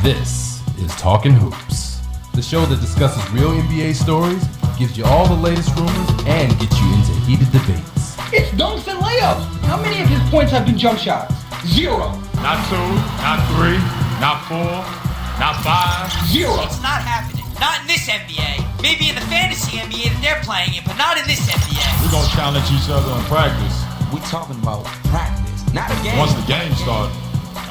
This is Talkin Hoopz, the show that discusses real NBA stories, gives you all the latest rumors, and gets you into heated debates. It's dunks and layups. How many of his points have been jump shots? 0. Not 2, not 3, not 4, not 5. 0. It's not happening. Not in this NBA. Maybe in the fantasy NBA that they're playing in, but not in this NBA. We're going to challenge each other in practice. We talking about practice, not a game. Once the game starts,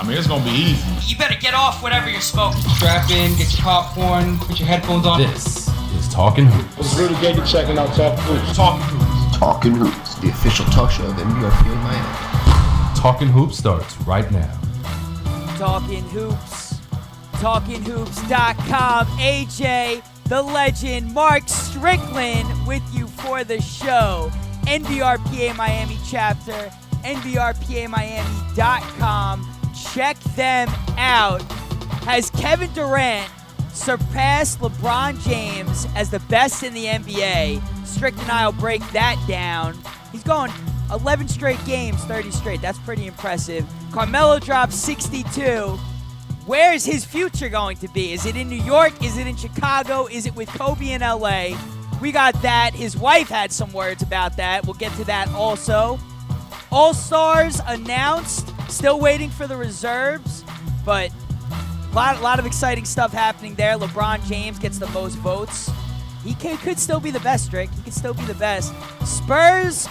it's going to be easy. You better get off whatever you're smoking. Strap in, get your popcorn, put your headphones on. This is Talkin Hoopz. It's really good to checking out Talkin Hoopz. Talkin Hoopz. Talkin Hoopz, the official talk show of NBRPA Miami. Talkin Hoopz starts right now. Talkin Hoopz. TalkinHoops.com. AJ, the legend, Mark Strickland with you for the show. NBRPA Miami chapter, NBRPAMiami.com. Check them out. Has Kevin Durant surpassed LeBron James as the best in the NBA? Strick and I will break that down. He's going 11 straight games, 30 straight. That's pretty impressive. Carmelo dropped 62. Where's his future going to be? Is it in New York? Is it in Chicago? Is it with Kobe in LA? We got that. His wife had some words about that. We'll get to that also. All-Stars announced. Still waiting for the reserves, but a lot of exciting stuff happening there. LeBron James gets the most votes. He could still be the best, Strick. He could still be the best. Spurs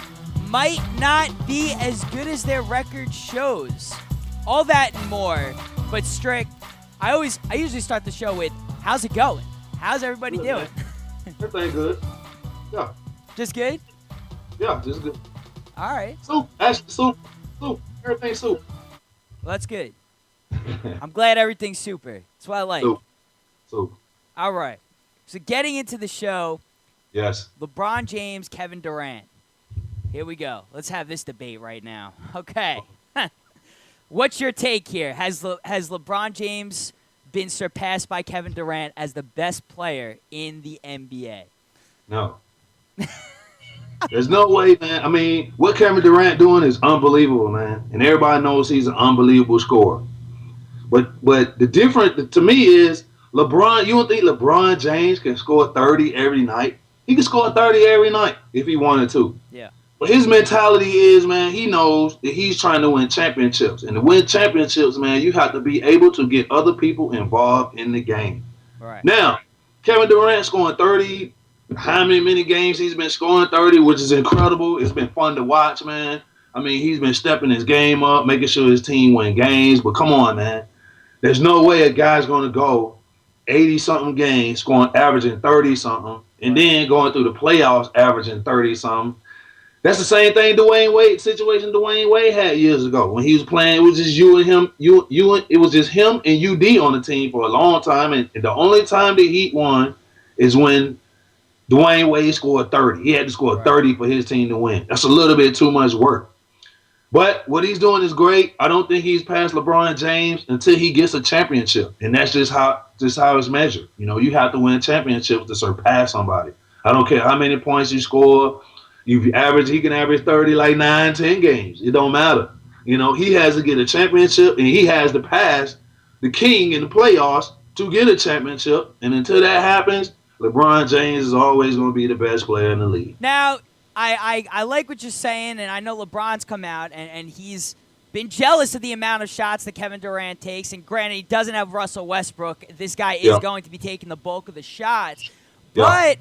might not be as good as their record shows. All that and more. But Strick, I usually start the show with, how's it going? How's everybody doing? Everything good. Yeah. Just good? Yeah, just good. All right. Soup. Actually, soup. Everything soup. Well, that's good. I'm glad everything's super. That's what I like. Soup. All right. So getting into the show, Yes. LeBron James, Kevin Durant. Here we go. Let's have this debate right now. Okay. What's your take here? Has LeBron James been surpassed by Kevin Durant as the best player in the NBA? No. There's no way, man. What Kevin Durant doing is unbelievable, man. And everybody knows he's an unbelievable scorer. But the difference to me is LeBron, you don't think LeBron James can score 30 every night? He can score 30 every night if he wanted to. Yeah. But his mentality is, man, he knows that he's trying to win championships. And to win championships, man, you have to be able to get other people involved in the game. Right. Now, Kevin Durant scoring 30, how many games he's been scoring 30, which is incredible. It's been fun to watch, man. He's been stepping his game up, making sure his team win games. But come on, man. There's no way a guy's going to go 80-something games, averaging 30-something, and then going through the playoffs averaging 30-something. That's the same thing Dwayne Wade had years ago when he was playing. It was just you and him. It was just him and UD on the team for a long time. And the only time the Heat won is when Dwayne Wade scored 30. He had to score 30 for his team to win. That's a little bit too much work. But what he's doing is great. I don't think he's past LeBron James until he gets a championship. And that's just how it's measured. You have to win championships to surpass somebody. I don't care how many points you score. He can average 30 like 9, 10 games. It don't matter. He has to get a championship, and he has to pass the king in the playoffs to get a championship. And until that happens, LeBron James is always going to be the best player in the league. Now, I like what you're saying, and I know LeBron's come out, and he's been jealous of the amount of shots that Kevin Durant takes. And granted, he doesn't have Russell Westbrook. This guy is going to be taking the bulk of the shots. But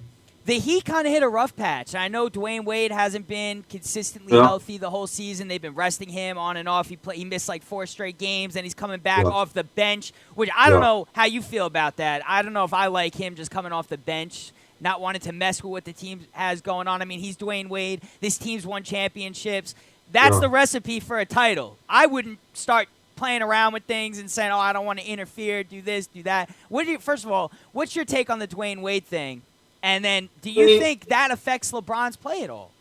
the Heat kind of hit a rough patch. I know Dwayne Wade hasn't been consistently healthy the whole season. They've been resting him on and off. He missed like 4 straight games, and he's coming back off the bench, which I don't know how you feel about that. I don't know if I like him just coming off the bench, not wanting to mess with what the team has going on. He's Dwayne Wade. This team's won championships. That's the recipe for a title. I wouldn't start playing around with things and saying, I don't want to interfere, do this, do that. First of all, what's your take on the Dwayne Wade thing? And then, do you think that affects LeBron's play at all?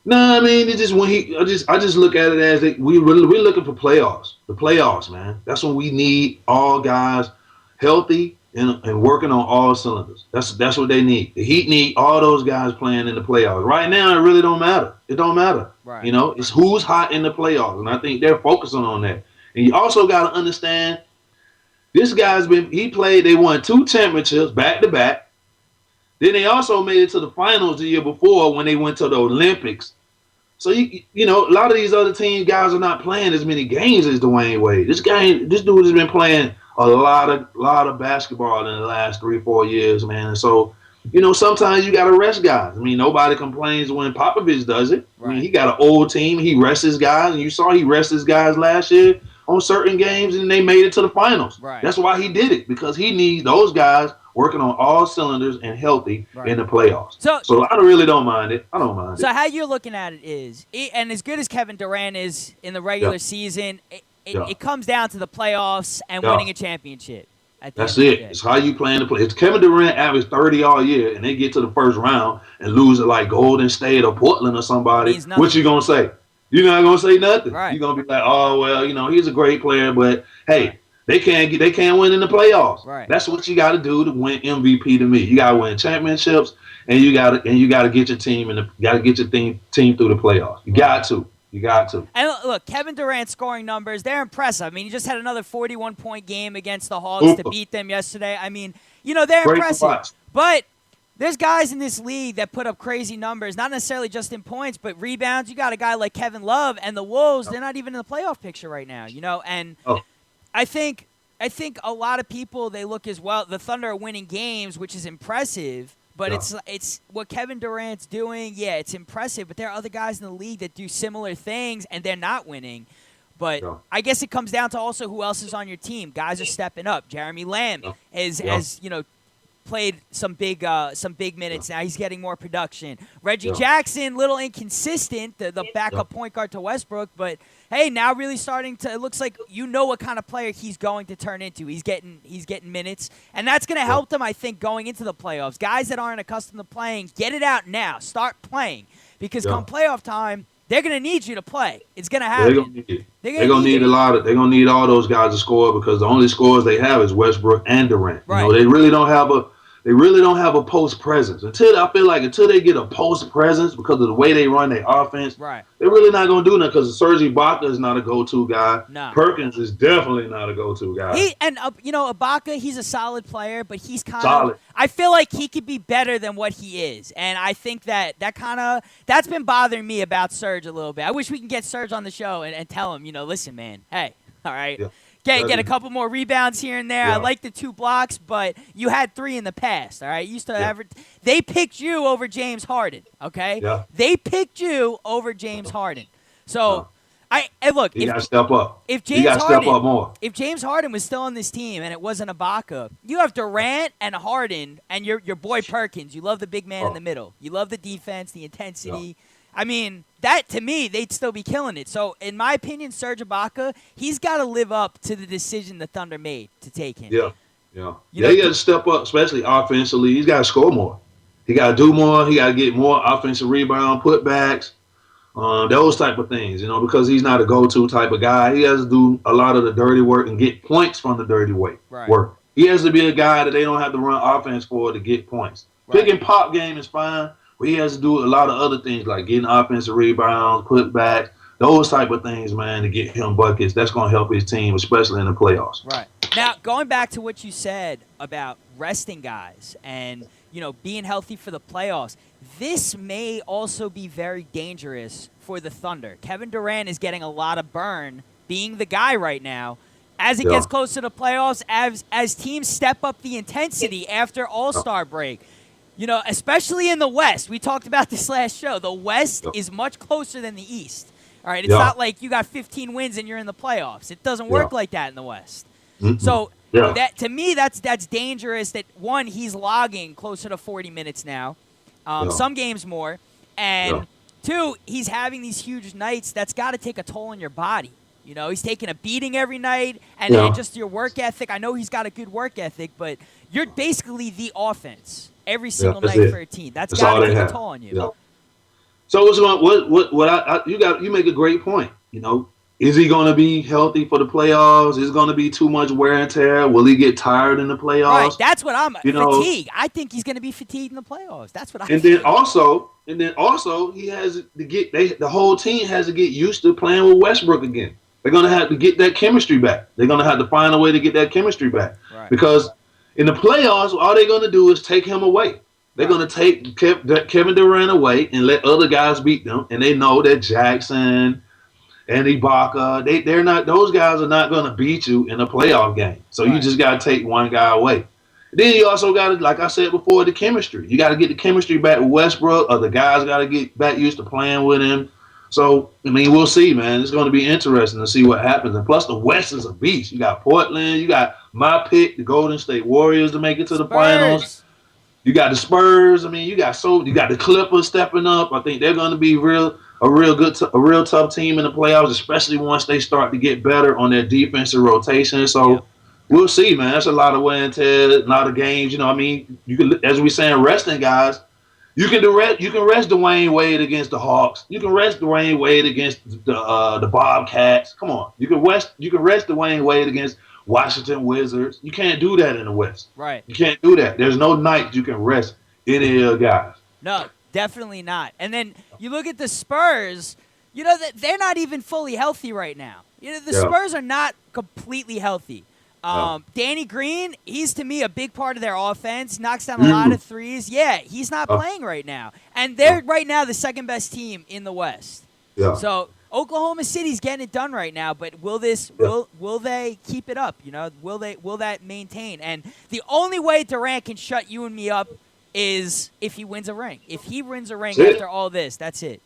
No, it's just when I just look at it as we're looking for playoffs. The playoffs, man. That's when we need all guys healthy and working on all cylinders. That's what they need. The Heat need all those guys playing in the playoffs. Right now, it really don't matter. It don't matter. Right. It's who's hot in the playoffs, and I think they're focusing on that. And you also got to understand This guy's they won 2 championships back to back. Then they also made it to the finals the year before when they went to the Olympics. So a lot of these other teams, guys are not playing as many games as Dwayne Wade. This dude has been playing a lot of basketball in the last 3-4 years, man. And so, sometimes you got to rest guys. I mean, nobody complains when Popovich does it. Right. I mean, he got an old team. He rests his guys, and you saw he rests his guys last year on certain games, and they made it to the finals. Right. That's why he did it, because he needs those guys working on all cylinders and healthy in the playoffs. So I really don't mind it. I don't mind it. So how you're looking at it is, and as good as Kevin Durant is in the regular season, it comes down to the playoffs and winning a championship. That's it. It's how you plan to play. If Kevin Durant averaged 30 all year and they get to the first round and lose it like Golden State or Portland or somebody, what you going to say? You're not going to say nothing. Right. You're going to be like, oh, well, he's a great player, but hey, they can't win in the playoffs. Right. That's what you got to do to win MVP to me. You got to win championships, and you got to get your team team through the playoffs. You got to. And look, Kevin Durant's scoring numbers, they're impressive. I mean, he just had another 41-point game against the Hawks to beat them yesterday. I mean, they're great impressive. But there's guys in this league that put up crazy numbers, not necessarily just in points, but rebounds. You got a guy like Kevin Love, and the Wolves, they're not even in the playoff picture right now, and I think a lot of people, they look as well. The Thunder are winning games, which is impressive, but it's what Kevin Durant's doing. Yeah, it's impressive, but there are other guys in the league that do similar things, and they're not winning. But I guess it comes down to also who else is on your team. Guys are stepping up. Jeremy Lamb has played some big minutes now. He's getting more production. Reggie Jackson, little inconsistent, the backup point guard to Westbrook, but hey, now really starting to, it looks like what kind of player he's going to turn into. He's getting minutes, and that's going to help them, I think, going into the playoffs. Guys that aren't accustomed to playing, get it out now. Start playing, because come playoff time, they're going to need you to play. It's going to happen. They're going to need all those guys to score, because the only scores they have is Westbrook and Durant. Right. They really don't have a post presence until they get a post presence because of the way they run their offense. Right. They're really not going to do nothing, because Serge Ibaka is not a go-to guy. No. Perkins is definitely not a go-to guy. Ibaka, he's a solid player, but he's kind of. I feel like he could be better than what he is, and I think that's been bothering me about Serge a little bit. I wish we can get Serge on the show and tell him, listen, man, hey, all right. Yeah. Get a couple more rebounds here and there. I like the 2 blocks, but you had 3 in the past, all right? You used to average. They picked you over James Harden, okay? Yeah. They picked you over James Harden. So, look. You got to step up. If James Harden was still on this team and it wasn't Ibaka, you have Durant and Harden and your boy Perkins. You love the big man in the middle. You love the defense, the intensity. Yeah. I mean, that, to me, they'd still be killing it. So, in my opinion, Serge Ibaka, he's got to live up to the decision the Thunder made to take him. Yeah. He got to step up, especially offensively. He's got to score more. He got to do more. He got to get more offensive rebound, putbacks, those type of things, because he's not a go-to type of guy. He has to do a lot of the dirty work and get points from the dirty work. He has to be a guy that they don't have to run offense for to get points. Pick and pop game is fine. But he has to do a lot of other things like getting offensive rebounds, putbacks, those type of things, man, to get him buckets. That's going to help his team, especially in the playoffs. Right. Now, going back to what you said about resting guys and, being healthy for the playoffs, this may also be very dangerous for the Thunder. Kevin Durant is getting a lot of burn being the guy right now. As it gets closer to playoffs, as teams step up the intensity after All-Star break, especially in the West. We talked about this last show. The West is much closer than the East. All right, it's not like you got 15 wins and you're in the playoffs. It doesn't work like that in the West. Mm-hmm. So that, to me, that's dangerous. That one, he's logging closer to 40 minutes now. Some games more, and two, he's having these huge nights. That's got to take a toll on your body. He's taking a beating every night, and just your work ethic. I know he's got a good work ethic, but you're basically the offense every single night for a team. That's got to take a toll on you. Yeah. So you make a great point. Is he going to be healthy for the playoffs? Is it going to be too much wear and tear? Will he get tired in the playoffs? Right, that's what I'm fatigued. I think he's going to be fatigued in the playoffs. That's what I think. And then also he has to get the whole team has to get used to playing with Westbrook again. They're going to have to get that chemistry back. They're going to have to find a way to get that chemistry back. Right. Because in the playoffs, all they're going to do is take him away. They're going to take Kevin Durant away and let other guys beat them. And they know that Jackson and Ibaka, they're not. Those guys are not going to beat you in a playoff game. So you just got to take one guy away. Then you also got to, like I said before, the chemistry. You got to get the chemistry back with Westbrook. Other guys got to get back used to playing with him. So, I mean, we'll see, man. It's going to be interesting to see what happens. And plus, the West is a beast. You got Portland. You got my pick, the Golden State Warriors, to make it to the finals. You got the Spurs. I mean, you got the Clippers stepping up. I think they're going to be a real tough team in the playoffs, especially once they start to get better on their defensive rotation. So we'll see, man. That's a lot of wear and tear, a lot of games. You know, I mean, you can, as we saying, resting guys. You can rest Dwayne Wade against the Hawks. You can rest Dwayne Wade against the Bobcats. Come on, you can rest Dwayne Wade against Washington Wizards. You can't do that in the West. Right. You can't do that. There's no night you can rest any of the guys. No, definitely not. And then you look at the Spurs. You know that they're not even fully healthy right now. You know the Spurs are not completely healthy. Danny Green, he's to me a big part of their offense. Knocks down a lot of threes. Yeah, he's not playing right now, and they're right now the second best team in the West. Yeah. So Oklahoma City's getting it done right now, but will they keep it up? You know, will that maintain? And the only way Durant can shut you and me up is if he wins a ring. If he wins a ring after all this, that's it.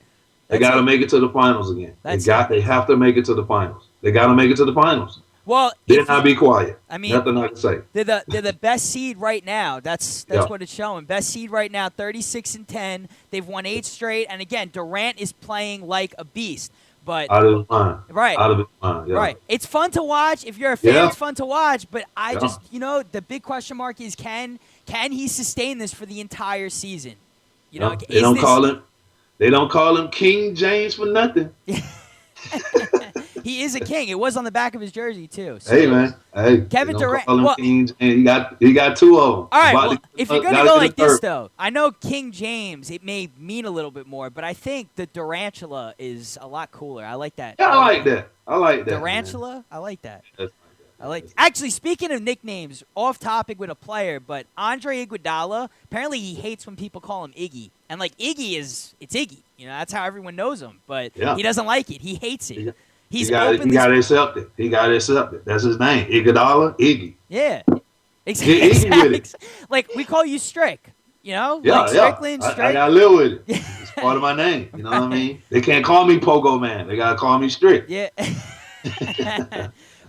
They got to make it to the finals again. They have to make it to the finals. They got to make it to the finals. Well, did not be quiet. I mean, nothing I can say. They're the best seed right now. That's what it's showing. Best seed right now, 36-10. They've won 8 straight, and again, Durant is playing like a beast. But out of his mind. Right. Out of his mind. Yeah. Right. It's fun to watch. If you're a fan, it's fun to watch. But I just, the big question mark is can he sustain this for the entire season? You know, they don't call him King James for nothing. He is a king. It was on the back of his jersey too. So. Hey man, Kevin Durant. Well, King James. He got 2 of them. All right. Well, if you're gonna go like this though, I know King James. It may mean a little bit more, but I think the Durantula is a lot cooler. I like that. Yeah, I like that. Durantula. Man. I like that. Actually, speaking of nicknames, off topic with a player, but Andre Iguodala, apparently he hates when people call him Iggy. And like it's Iggy. You know, that's how everyone knows him. But he doesn't like it. He hates it. He got to accept it. He got to accept it. That's his name. Iguodala, Iggy. Yeah. Exactly. Like we call you Strick. You know? Yeah, like Strickland, Strick. I got to live with it. It's part of my name. You know what I mean? They can't call me Pogo Man. They got to call me Strick. Yeah.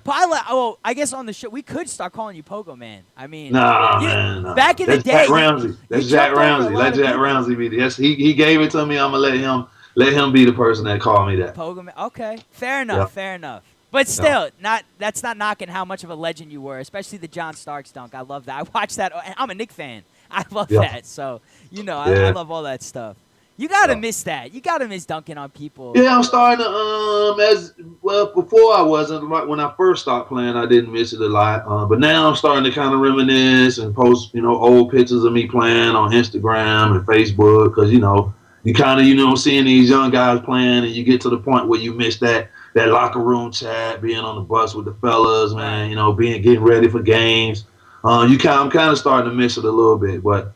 I guess on the show we could start calling you Pogo Man. I mean, man. Back in the day, Jack Ramsey. That's Jack Ramsey. Let Jack Ramsey be. Yes, he gave it to me. I'm gonna let him be the person that called me that. Pogo Man. Okay, fair enough. Fair enough. But still, that's not knocking how much of a legend you were, especially the John Starks dunk. I love that. I watched that. I'm a Knicks fan. I love that. So I love all that stuff. You gotta miss that. You gotta miss dunking on people. Yeah, I'm starting to before I wasn't. When I first started playing, I didn't miss it a lot. But now I'm starting to kind of reminisce and post, old pictures of me playing on Instagram and Facebook because you kind of seeing these young guys playing, and you get to the point where you miss that locker room chat, being on the bus with the fellas, man. Getting ready for games. I'm kind of starting to miss it a little bit, but.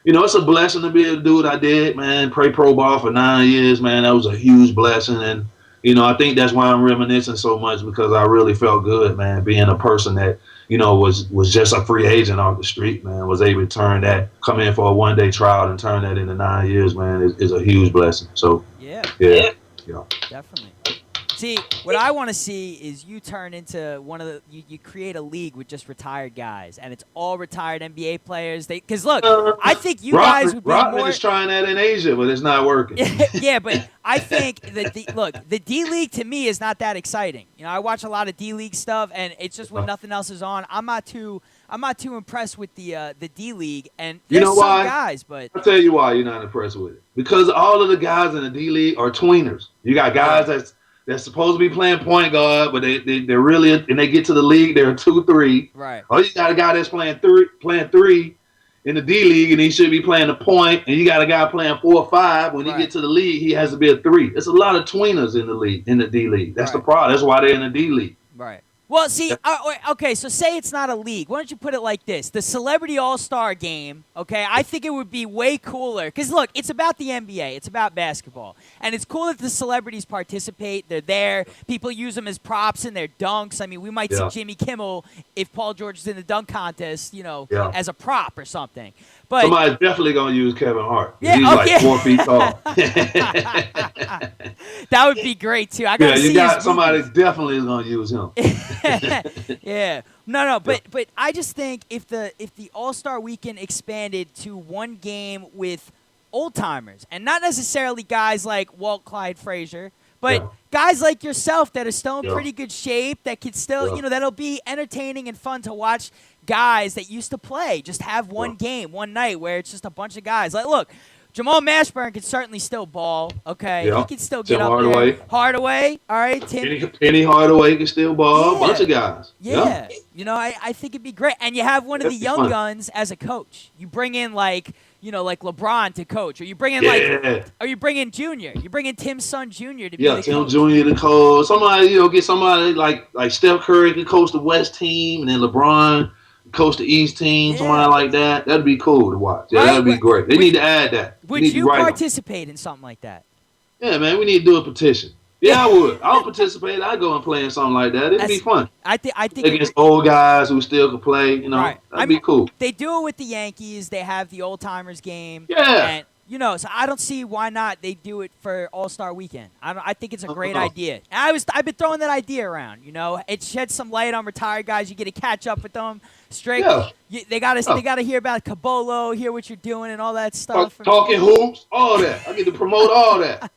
It's a blessing to be able to do what I did, man. Play pro ball for 9 years, man. That was a huge blessing. And, I think that's why I'm reminiscing so much because I really felt good, man, being a person that, was just a free agent off the street, man, was able to come in for a one-day trial and turn that into 9 years, man, is a huge blessing. So, yeah. Definitely. See, what I want to see is you turn into one of you create a league with just retired guys, and it's all retired NBA players. Because look, I think you guys would be Rodman more. is trying that in Asia, but it's not working. Yeah, but I think that the D League to me is not that exciting. I watch a lot of D League stuff, and it's just when nothing else is on. I'm not too impressed with the D League, and there's some guys, but I'll tell you why you're not impressed with it. Because all of the guys in the D League are tweeners. You got guys they're supposed to be playing point guard, but they're really, and they get to the league, they're 2-3. Right. Oh, you got a guy that's playing three, in the D League, and he should be playing a point, and you got a guy playing 4 or 5. When he get to the league, he has to be a 3. There's a lot of tweeners in the league, in the D League. That's the problem. That's why they're in the D League. Right. Well, see, okay, so say it's not a league. Why don't you put it like this? The Celebrity All-Star Game, okay, I think it would be way cooler. Because, look, it's about the NBA. It's about basketball. And it's cool that the celebrities participate. They're there. People use them as props in their dunks. I mean, we might see Jimmy Kimmel, if Paul George is in the dunk contest, as a prop or something. But somebody's definitely going to use Kevin Hart. Yeah, he's like 4 feet tall. That would be great, too. I gotta see somebody definitely is going to use him. Yeah. No, but I just think if the All-Star Weekend expanded to one game with old-timers, and not necessarily guys like Walt Clyde Frazier, but guys like yourself that are still in pretty good shape, that could still, that'll be entertaining and fun to watch guys that used to play. Just have one game, one night where it's just a bunch of guys. Like, look, Jamal Mashburn can certainly still ball, okay? He can still get up there. Hardaway, all right? Penny Hardaway can still ball. A bunch of guys. Yeah. I think it'd be great. And you have one of the young guns as a coach. You bring in, like LeBron to coach. Or you bring in Junior. You bring in Tim's son Junior to be the Tim coach. Junior to coach. Somebody, get somebody like Steph Curry can coach the West team, and then LeBron coach the East team, somebody like that. That'd be cool to watch. Yeah, that'd be great. They need to add that. Would you participate in something like that? Yeah, man, we need to do a petition. Yeah, I would. I would participate. I'd go and play in something like that. It'd be fun. I think against old guys who still could play, that'd be cool. They do it with the Yankees. They have the old timers game. Yeah. And so I don't see why not they do it for All-Star Weekend. I think it's a great idea. And I've been throwing that idea around. It sheds some light on retired guys. You get to catch up with them. Straight. Yeah. They gotta hear about Cabolo, hear what you're doing, and all that stuff. Talkin Hoopz, all that. I get to promote all that.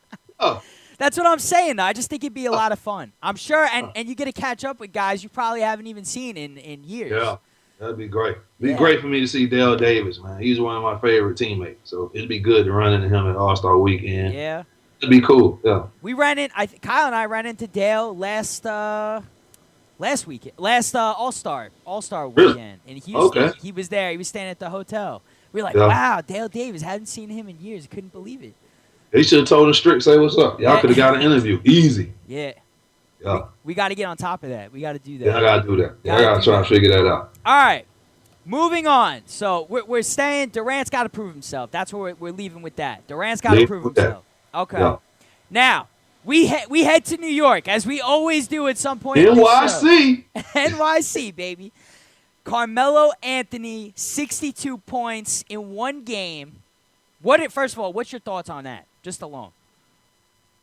That's what I'm saying, though. I just think it'd be a lot of fun. I'm sure, and you get to catch up with guys you probably haven't even seen in years. Yeah. That'd be great. It'd be great for me to see Dale Davis, man. He's one of my favorite teammates. So it'd be good to run into him at All-Star Weekend. Yeah. It'd be cool. Yeah. Kyle and I ran into Dale last weekend. Last All-Star weekend in Houston. Okay. He was there. He was staying at the hotel. We were like, wow, Dale Davis. Hadn't seen him in years. Couldn't believe it. They should have told him straight, say what's up. Y'all could have got an interview. Easy. Yeah. Yeah. We got to get on top of that. We got to do that. Yeah, I got to do that. I got to try to figure that out. All right. Moving on. So we're saying Durant's got to prove himself. That's where we're leaving with that. Durant's got to prove himself. Okay. Yeah. Now, we head to New York, as we always do at some point. NYC. NYC, baby. Carmelo Anthony, 62 points in one game. First of all, what's your thoughts on that, just alone?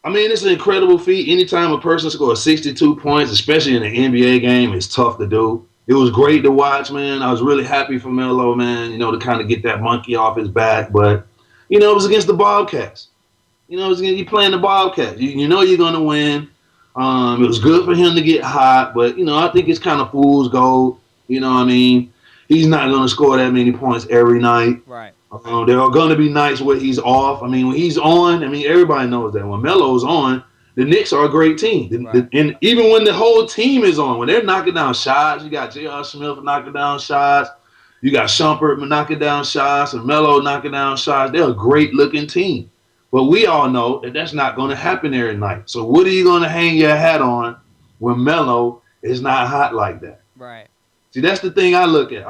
I mean, it's an incredible feat. Anytime a person scores 62 points, especially in an NBA game, it's tough to do. It was great to watch, man. I was really happy for Melo, man, to kind of get that monkey off his back. But, it was against the Bobcats. You playing the Bobcats. You know you're going to win. It was good for him to get hot, but, I think it's kind of fool's gold. You know what I mean? He's not going to score that many points every night. Right. There are going to be nights where he's off. I mean, when he's on, everybody knows that. When Melo's on, the Knicks are a great team. Right. And even when the whole team is on, when they're knocking down shots, you got J.R. Smith knocking down shots. You got Shumpert knocking down shots and Melo knocking down shots. They're a great-looking team. But we all know that that's not going to happen every night. So what are you going to hang your hat on when Melo is not hot like that? Right. See, that's the thing I look at.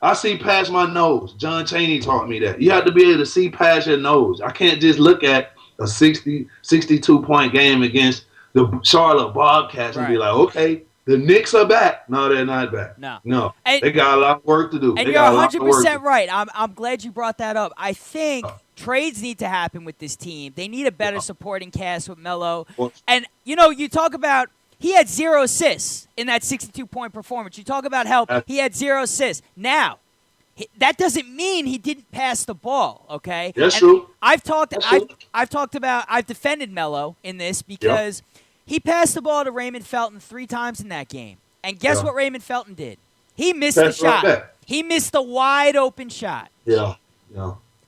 I see past my nose. John Chaney taught me that. You have to be able to see past your nose. I can't just look at a 62-point game against the Charlotte Bobcats and be like, okay, the Knicks are back. No, they're not back. No. They got a lot of work to do. And you're 100% right. I'm glad you brought that up. I think trades need to happen with this team. They need a better supporting cast with Melo. And, you talk about he had 0 assists in that 62-point performance. You talk about help. He had 0 assists. Now, that doesn't mean he didn't pass the ball, okay? That's true. I've defended Melo in this because he passed the ball to Raymond Felton 3 times in that game. And guess what Raymond Felton did? He missed the shot. He missed the wide-open shot. Yeah.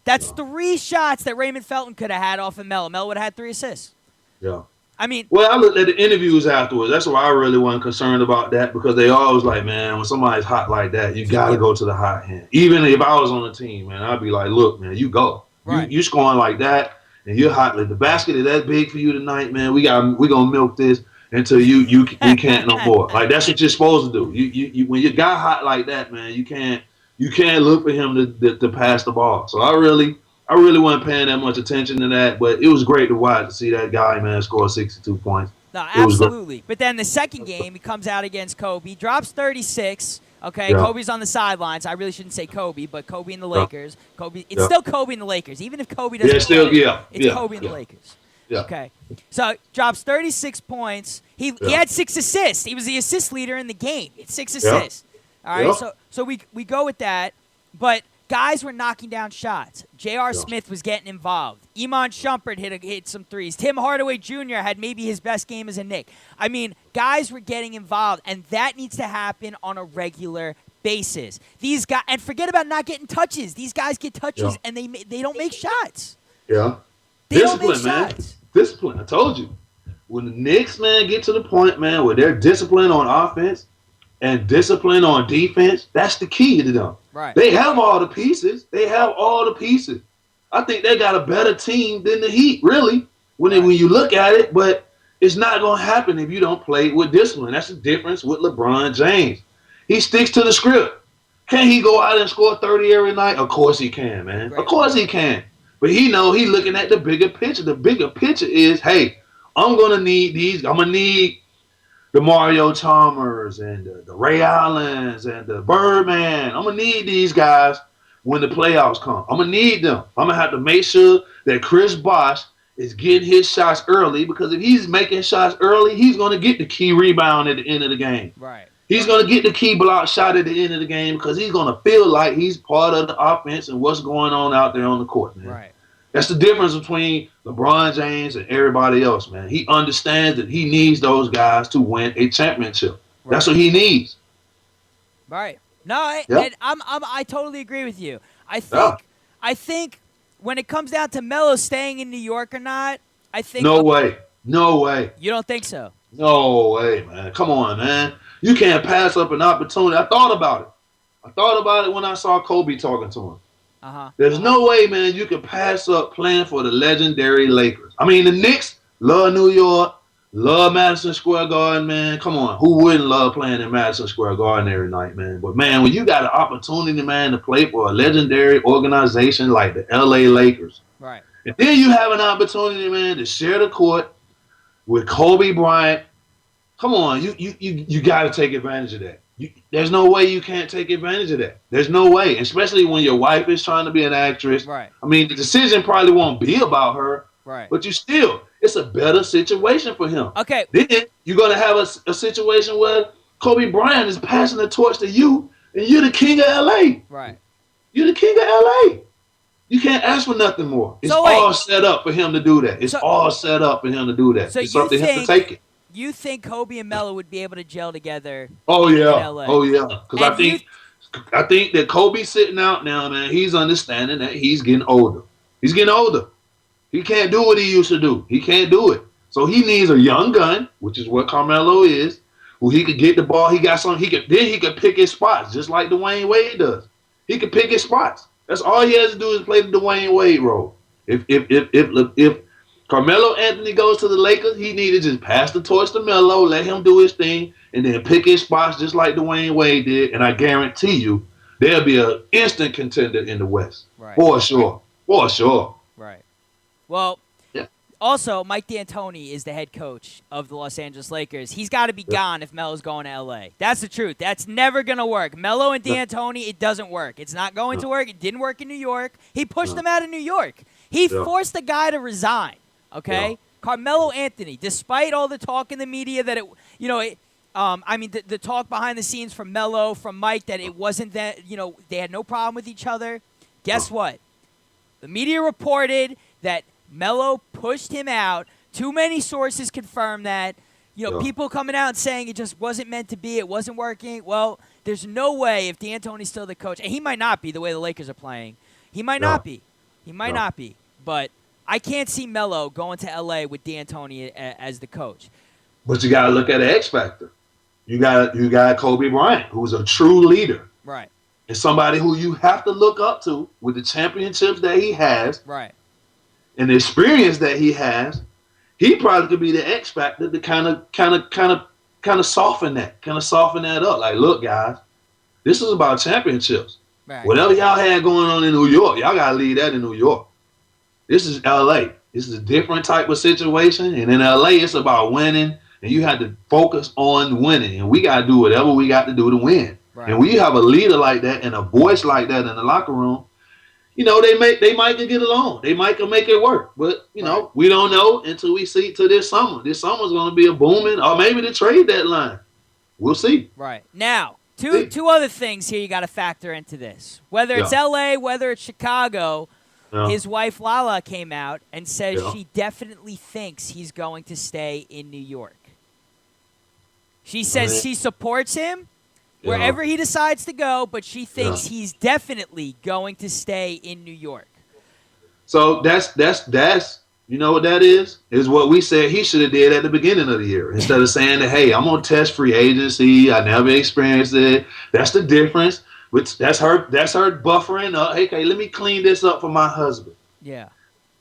That's 3 shots that Raymond Felton could have had off of Melo. Melo would have had 3 assists. Yeah. I mean, Well, I looked at the interviews afterwards. That's why I really wasn't concerned about that because they always like, man, when somebody's hot like that, you got to go to the hot hand. Even if I was on the team, man, I'd be like, look, man, you go. Right. You scoring like that, and you're hot. Like the basket is that big for you tonight, man. We're gonna milk this until we can't no more. Like that's what you're supposed to do. You when you got hot like that, man, you can't look for him to pass the ball. So I really wasn't paying that much attention to that, but it was great to watch to see that guy, man, score 62 points. No, absolutely. But then the second game, he comes out against Kobe, drops 36. Okay, Yeah. Kobe's on the sidelines. I really shouldn't say Kobe, but Kobe and the Lakers. Kobe, it's still Kobe and the Lakers, even if Kobe doesn't. It's Kobe and the Lakers. Yeah. Okay, so drops 36 points. He had 6 assists. He was the assist leader in the game. It's 6 assists. All right, so we go with that, but guys were knocking down shots. J.R. Smith was getting involved. Iman Shumpert hit some threes. Tim Hardaway Jr. had maybe his best game as a Knick. I mean, guys were getting involved, and that needs to happen on a regular basis. These guys, and forget about not getting touches. These guys get touches, and they don't make shots. Yeah. They don't make Discipline, man. shots. Discipline. I told you. When the Knicks, man, get to the point, man, where they're disciplined on offense and discipline on defense, that's the key to them. Right. They have all the pieces. I think they got a better team than the Heat, really, when you look at it. But it's not going to happen if you don't play with discipline. That's the difference with LeBron James. He sticks to the script. Can he go out and score 30 every night? Of course he can, man. Right. Of course he can. But he's looking at the bigger picture. The bigger picture is, hey, I'm going to need these. I'm going to need the Mario Chalmers and the Ray Allens and the Birdman. I'm going to need these guys when the playoffs come. I'm going to need them. I'm going to have to make sure that Chris Bosh is getting his shots early because if he's making shots early, he's going to get the key rebound at the end of the game. Right. He's going to get the key block shot at the end of the game because he's going to feel like he's part of the offense and what's going on out there on the court, man. Right. That's the difference between LeBron James and everybody else, man. He understands that he needs those guys to win a championship. Right. That's what he needs. Right. No, I totally agree with you. I think when it comes down to Melo staying in New York or not, I think No way. You don't think so? No way, man. Come on, man. You can't pass up an opportunity. I thought about it when I saw Kobe talking to him. There's no way, man, you can pass up playing for the legendary Lakers. I mean, the Knicks love New York, love Madison Square Garden, man. Come on. Who wouldn't love playing in Madison Square Garden every night, man? But, man, when you got an opportunity, man, to play for a legendary organization like the L.A. Lakers, right? And then you have an opportunity, man, to share the court with Kobe Bryant. Come on. You got to take advantage of that. There's no way you can't take advantage of that. There's no way, especially when your wife is trying to be an actress. Right. I mean, the decision probably won't be about her. Right. But it's a better situation for him. Okay. Then you're going to have a situation where Kobe Bryant is passing the torch to you, and you're the king of L.A. Right. You're the king of L.A. You can't ask for nothing more. It's all set up for him to do that. It's all set up for him to do that. So it's up to him to take it. You think Kobe and Melo would be able to gel together? Oh yeah, in LA? oh yeah. Because I think that Kobe's sitting out now, man. He's understanding that he's getting older. He's getting older. He can't do what he used to do. He can't do it. So he needs a young gun, which is what Carmelo is, who he could get the ball. He got something. He could pick his spots, just like Dwayne Wade does. He could pick his spots. That's all he has to do is play the Dwayne Wade role. If Carmelo Anthony goes to the Lakers, he need to just pass the torch to Melo, let him do his thing, and then pick his spots just like Dwayne Wade did. And I guarantee you, there'll be an instant contender in the West. Right. For sure. For sure. Right. Well, also, Mike D'Antoni is the head coach of the Los Angeles Lakers. He's got to be gone if Melo's going to L.A. That's the truth. That's never going to work. Melo and D'Antoni, it doesn't work. It's not going to work. It didn't work in New York. He pushed them out of New York. He forced the guy to resign. Okay, Carmelo Anthony, despite all the talk in the media that the talk behind the scenes from Melo, from Mike, that it wasn't that, they had no problem with each other. Guess what? The media reported that Melo pushed him out. Too many sources confirm that. People coming out and saying it just wasn't meant to be. It wasn't working. Well, there's no way if D'Antoni's still the coach, and he might not be the way the Lakers are playing. He might not be. He might not be. But I can't see Melo going to L.A. with D'Antoni as the coach. But you got to look at the X factor. You got Kobe Bryant, who's a true leader. Right. And somebody who you have to look up to with the championships that he has. Right. And the experience that he has. He probably could be the X factor to kind of soften that up. Like, look, guys, this is about championships. Right. Whatever y'all had going on in New York, y'all gotta leave that in New York. This is LA. This is a different type of situation. And in LA, it's about winning, and you have to focus on winning. And we gotta do whatever we got to do to win. Right. And when you have a leader like that and a voice like that in the locker room, you know, they might can get along. They might can make it work. But, you know, we don't know until we see to this summer. This summer's gonna be a booming, or maybe the trade deadline. We'll see. Right. Now, two other things here you got to factor into this. Whether it's L.A., whether it's Chicago, his wife Lala came out and says she definitely thinks he's going to stay in New York. She says she supports him wherever he decides to go, but she thinks he's definitely going to stay in New York. So that's you know what that is? Is what we said he should have did at the beginning of the year. Instead of saying that, hey, I'm gonna test free agency. I never experienced it. That's the difference. Which that's her buffering up. Hey, okay, let me clean this up for my husband. Yeah.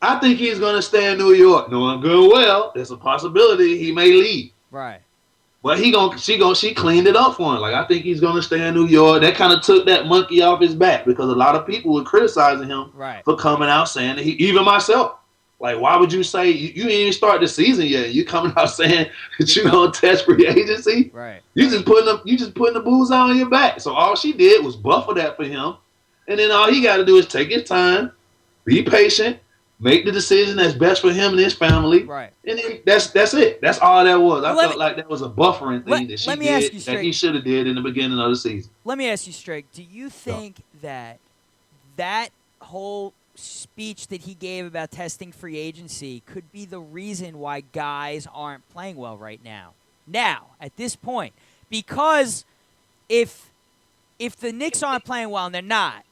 I think he's gonna stay in New York. Knowing good well, there's a possibility he may leave. Right. But she cleaned it up for him. Like, I think he's gonna stay in New York. That kind of took that monkey off his back, because a lot of people were criticizing him for coming out saying that even myself. Like, why would you say you didn't even start the season yet? You coming out saying that you gonna test free agency? Right. You just putting the booze out on your back. So all she did was buffer that for him, and then all he got to do is take his time, be patient, make the decision that's best for him and his family. Right. And then that's it. That's all that was. I felt like that was a buffering thing that she did that he should have did in the beginning of the season. Let me ask you straight. Do you think that whole speech that he gave about testing free agency could be the reason why guys aren't playing well right now? Now, at this point, because if the Knicks aren't playing well and they're not,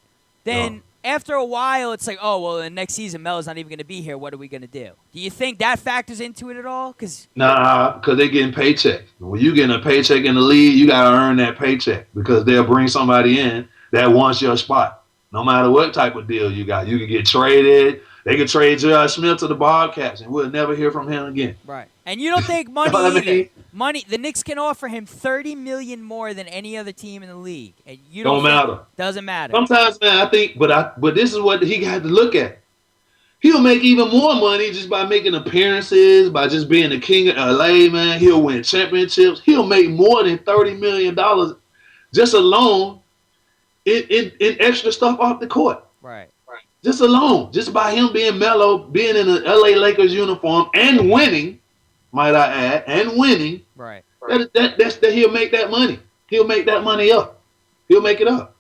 then after a while it's like, oh, well, the next season Melo's not even going to be here. What are we going to do? Do you think that factors into it at all? Nah, because they're getting paychecks. When you getting a paycheck in the league, you got to earn that paycheck, because they'll bring somebody in that wants your spot. No matter what type of deal you got, you can get traded. They could trade J.R. Smith to the Bobcats, and we'll never hear from him again. Right. And you don't think money either. Money. The Knicks can offer him $30 million more than any other team in the league, and you don't matter. Doesn't matter. Sometimes, man, I think, but this is what he got to look at. He'll make even more money just by making appearances, by just being the king of LA, man. He'll win championships. He'll make more than $30 million just alone in extra stuff off the court. Right. Just alone. Just by him being Melo, being in an LA Lakers uniform and winning, might I add, and winning. Right. That's he'll make that money. He'll make that money up. He'll make it up.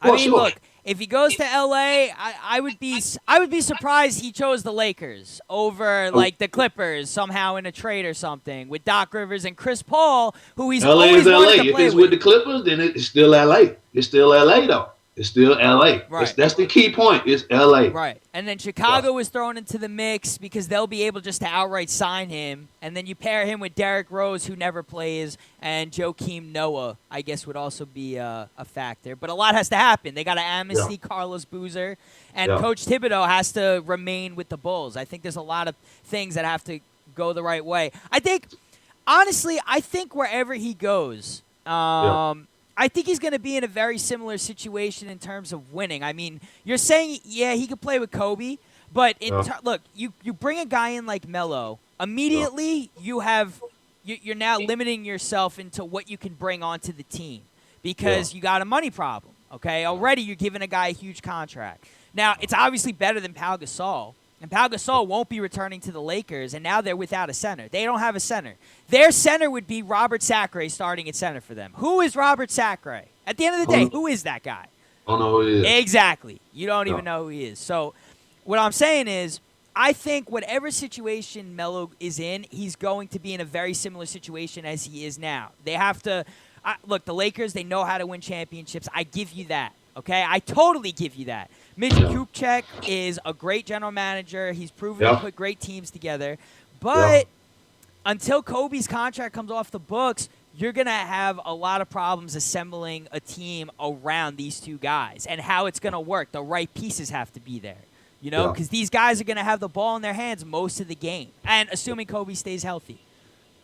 Look, if he goes to LA, I would be surprised he chose the Lakers over like the Clippers somehow in a trade or something with Doc Rivers and Chris Paul, who he's always wanted to play If it's with the Clippers, then it's still LA. It's still LA though. It's still LA. Right. That's the key point. It's LA. Right. And then Chicago was thrown into the mix because they'll be able just to outright sign him. And then you pair him with Derrick Rose, who never plays, and Joakim Noah, I guess, would also be a factor. But a lot has to happen. They got to amnesty Carlos Boozer, and Coach Thibodeau has to remain with the Bulls. I think there's a lot of things that have to go the right way. I think, honestly, wherever he goes, I think he's going to be in a very similar situation in terms of winning. I mean, you're saying, he could play with Kobe, but look, you bring a guy in like Melo, immediately you're now limiting yourself into what you can bring onto the team because you got a money problem, okay? Already you're giving a guy a huge contract. Now, it's obviously better than Pau Gasol, and Pau Gasol won't be returning to the Lakers, and now they're without a center. They don't have a center. Their center would be Robert Sacre starting at center for them. Who is Robert Sacre? At the end of the day, who is that guy? I don't know who he is. Exactly. You don't even know who he is. So what I'm saying is I think whatever situation Melo is in, he's going to be in a very similar situation as he is now. They have to look, the Lakers, they know how to win championships. I give you that. Okay, I totally give you that. Mitch Kupchak is a great general manager. He's proven to put great teams together. But until Kobe's contract comes off the books, you're going to have a lot of problems assembling a team around these two guys and how it's going to work. The right pieces have to be there, you know, because these guys are going to have the ball in their hands most of the game, and assuming Kobe stays healthy,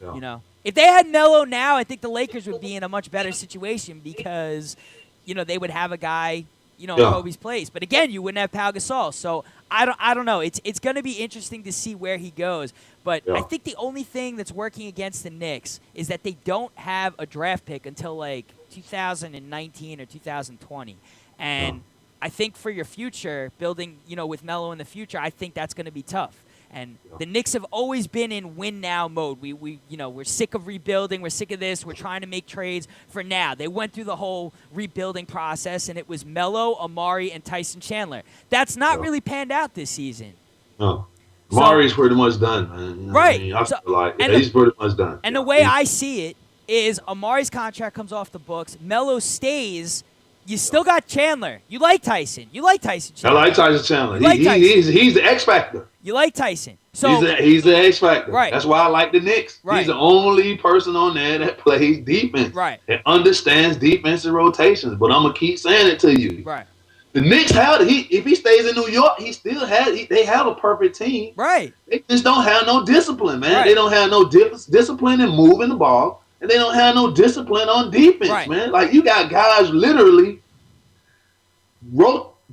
you know. If they had Melo now, I think the Lakers would be in a much better situation because, you know, they would have a guy, you know, in Kobe's place. But again, you wouldn't have Pau Gasol. So I don't know. It's going to be interesting to see where he goes. But I think the only thing that's working against the Knicks is that they don't have a draft pick until like 2019 or 2020. And I think for your future, building, you know, with Melo in the future, I think that's going to be tough. And the Knicks have always been in win now mode. We you know, we're sick of rebuilding. We're sick of this. We're trying to make trades for now. They went through the whole rebuilding process, and it was Melo, Amari, and Tyson Chandler. That's not really panned out this season. No. Amari's pretty much done, man. You know right. I mean? I feel like he's pretty much done. And the way I see it is Amari's contract comes off the books. Melo stays. You still got Chandler. You like Tyson. You like Tyson Chandler. I like Tyson Chandler. Like Tyson. He's the X factor. You like Tyson. So he's the X factor. Right. That's why I like the Knicks. Right. He's the only person on there that plays defense. Right. And understands defensive rotations. But I'm gonna keep saying it to you. Right. The Knicks if he stays in New York, they have a perfect team. Right. They just don't have no discipline, man. Right. They don't have no discipline in moving the ball, and they don't have no discipline on defense, man. Like you got guys literally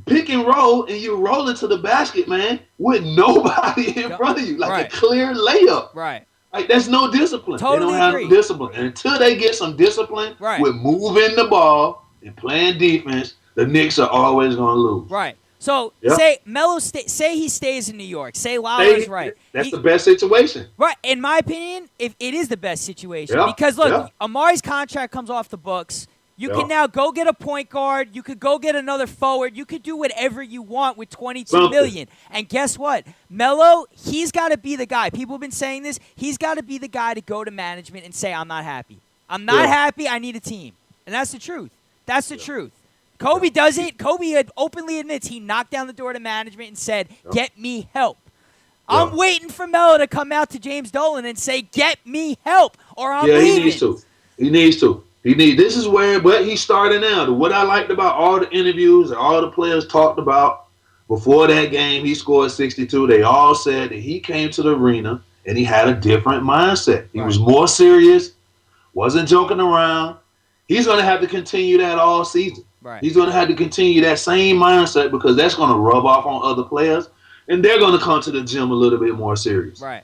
pick and roll, and you roll into the basket, man, with nobody in front of you, like a clear layup. Right. Like that's no discipline. Totally they don't agree. have no discipline. And until they get some discipline with moving the ball and playing defense, the Knicks are always going to lose. Right. So say Melo say he stays in New York. Say Lalo's right. That's the best situation. Right. In my opinion, if it is the best situation because look, Amari's contract comes off the books. You can now go get a point guard. You could go get another forward. You could do whatever you want with $22 million. And guess what? Melo, he's got to be the guy. People have been saying this. He's got to be the guy to go to management and say, I'm not happy. I'm not happy. I need a team. And that's the truth. That's the truth. Kobe does it. Kobe openly admits he knocked down the door to management and said, get me help. I'm waiting for Melo to come out to James Dolan and say, get me help, or I'm leaving. He needs to. He needs to. This is where, but he's starting now. What I liked about all the interviews and all the players talked about before that game, he scored 62. They all said that he came to the arena and he had a different mindset. He was more serious, wasn't joking around. He's going to have to continue that all season. Right. He's going to have to continue that same mindset because that's going to rub off on other players, and they're going to come to the gym a little bit more serious. Right.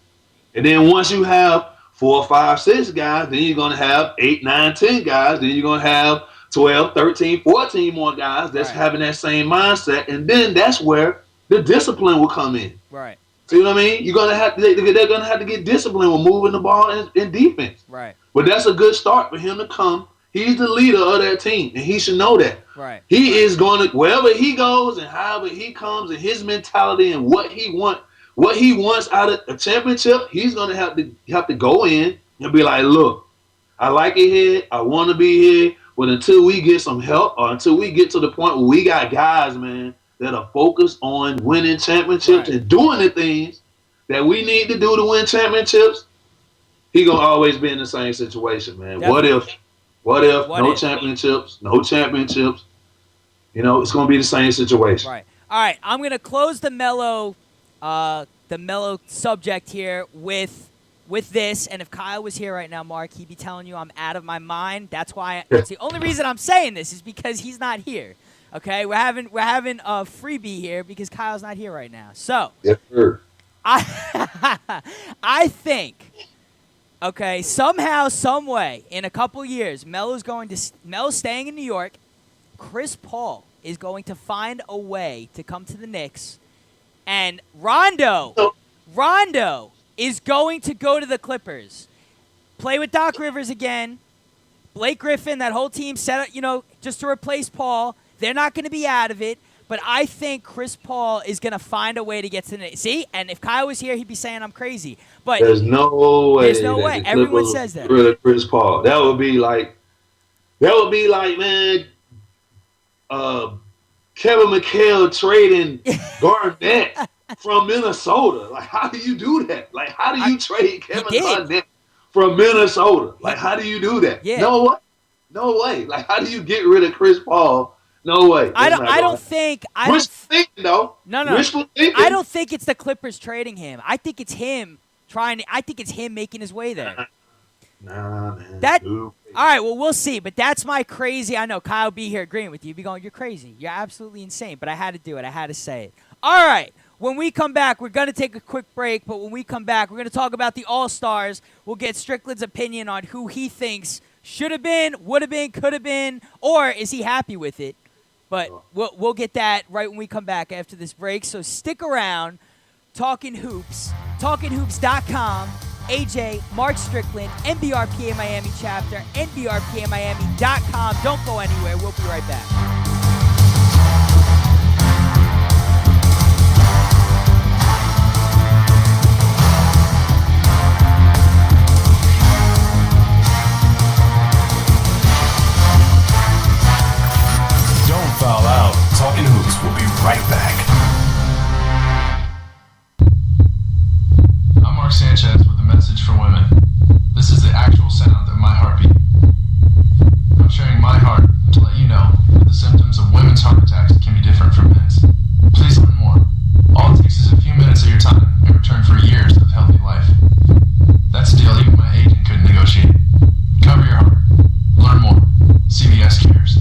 And then once you have 4, 5, 6 guys, then you're going to have 8, 9, 10 guys. Then you're going to have 12, 13, 14 more guys that's having that same mindset. And then that's where the discipline will come in. Right. See what I mean? They're going to have to get disciplined with moving the ball in defense. Right. But that's a good start for him to come. He's the leader of that team, and he should know that. Right. He is going to, wherever he goes and however he comes and his mentality and what he wants out of a championship, he's going to have to go in and be like, look, I like it here. I want to be here. But until we get some help or until we get to the point where we got guys, man, that are focused on winning championships and doing the things that we need to do to win championships, he going to always be in the same situation, man. Definitely. What if no championships? You know, it's going to be the same situation. Right. All right. I'm going to close the Melo subject here with this. And if Kyle was here right now, Mark, he'd be telling you I'm out of my mind. That's the only reason I'm saying this is because he's not here. Okay, we're having a freebie here because Kyle's not here right now. So yes, sir. I think. Okay, somehow, some way, in a couple years, Melo's staying in New York. Chris Paul is going to find a way to come to the Knicks, and Rondo is going to go to the Clippers, play with Doc Rivers again. Blake Griffin, that whole team set up, just to replace Paul. They're not going to be out of it. But I think Chris Paul is going to find a way to get to the Knicks. See? And if Kyle was here, he'd be saying I'm crazy. But there's no way. There's no way. Everyone says that. Chris Paul. That would be like, man, Kevin McHale trading Garnett from Minnesota. Like, how do you do that? Like, how do you trade Kevin Garnett from Minnesota? Like, how do you do that? Yeah. No way. No way. Like, how do you get rid of Chris Paul? No way. I don't think. Wishful thinking, though. No. Wishful thinking. I don't think it's the Clippers trading him. I think it's him I think it's him making his way there. Nah, man. All right, well, we'll see. But that's my crazy. I know Kyle be here agreeing with you. Be going, you're crazy. You're absolutely insane. But I had to do it. I had to say it. All right. When we come back, we're going to take a quick break. But when we come back, we're going to talk about the All-Stars. We'll get Strickland's opinion on who he thinks should have been, would have been, could have been, or is he happy with it? But we'll get that right when we come back after this break. So stick around. Talkin Hoopz, talkinhoops.com. AJ, Mark Strickland, NBRPA Miami chapter, NBRPAMiami.com. Don't go anywhere. We'll be right back. Don't foul out. Talkin Hoopz will be right back. I'm Mark Sanchez with a message for women. This is the actual sound of my heartbeat. I'm sharing my heart to let you know that the symptoms of women's heart attacks can be different from men's. Please learn more. All it takes is a few minutes of your time in return for years of healthy life. That's a deal even my agent couldn't negotiate. Cover your heart. Learn more. CVS cares.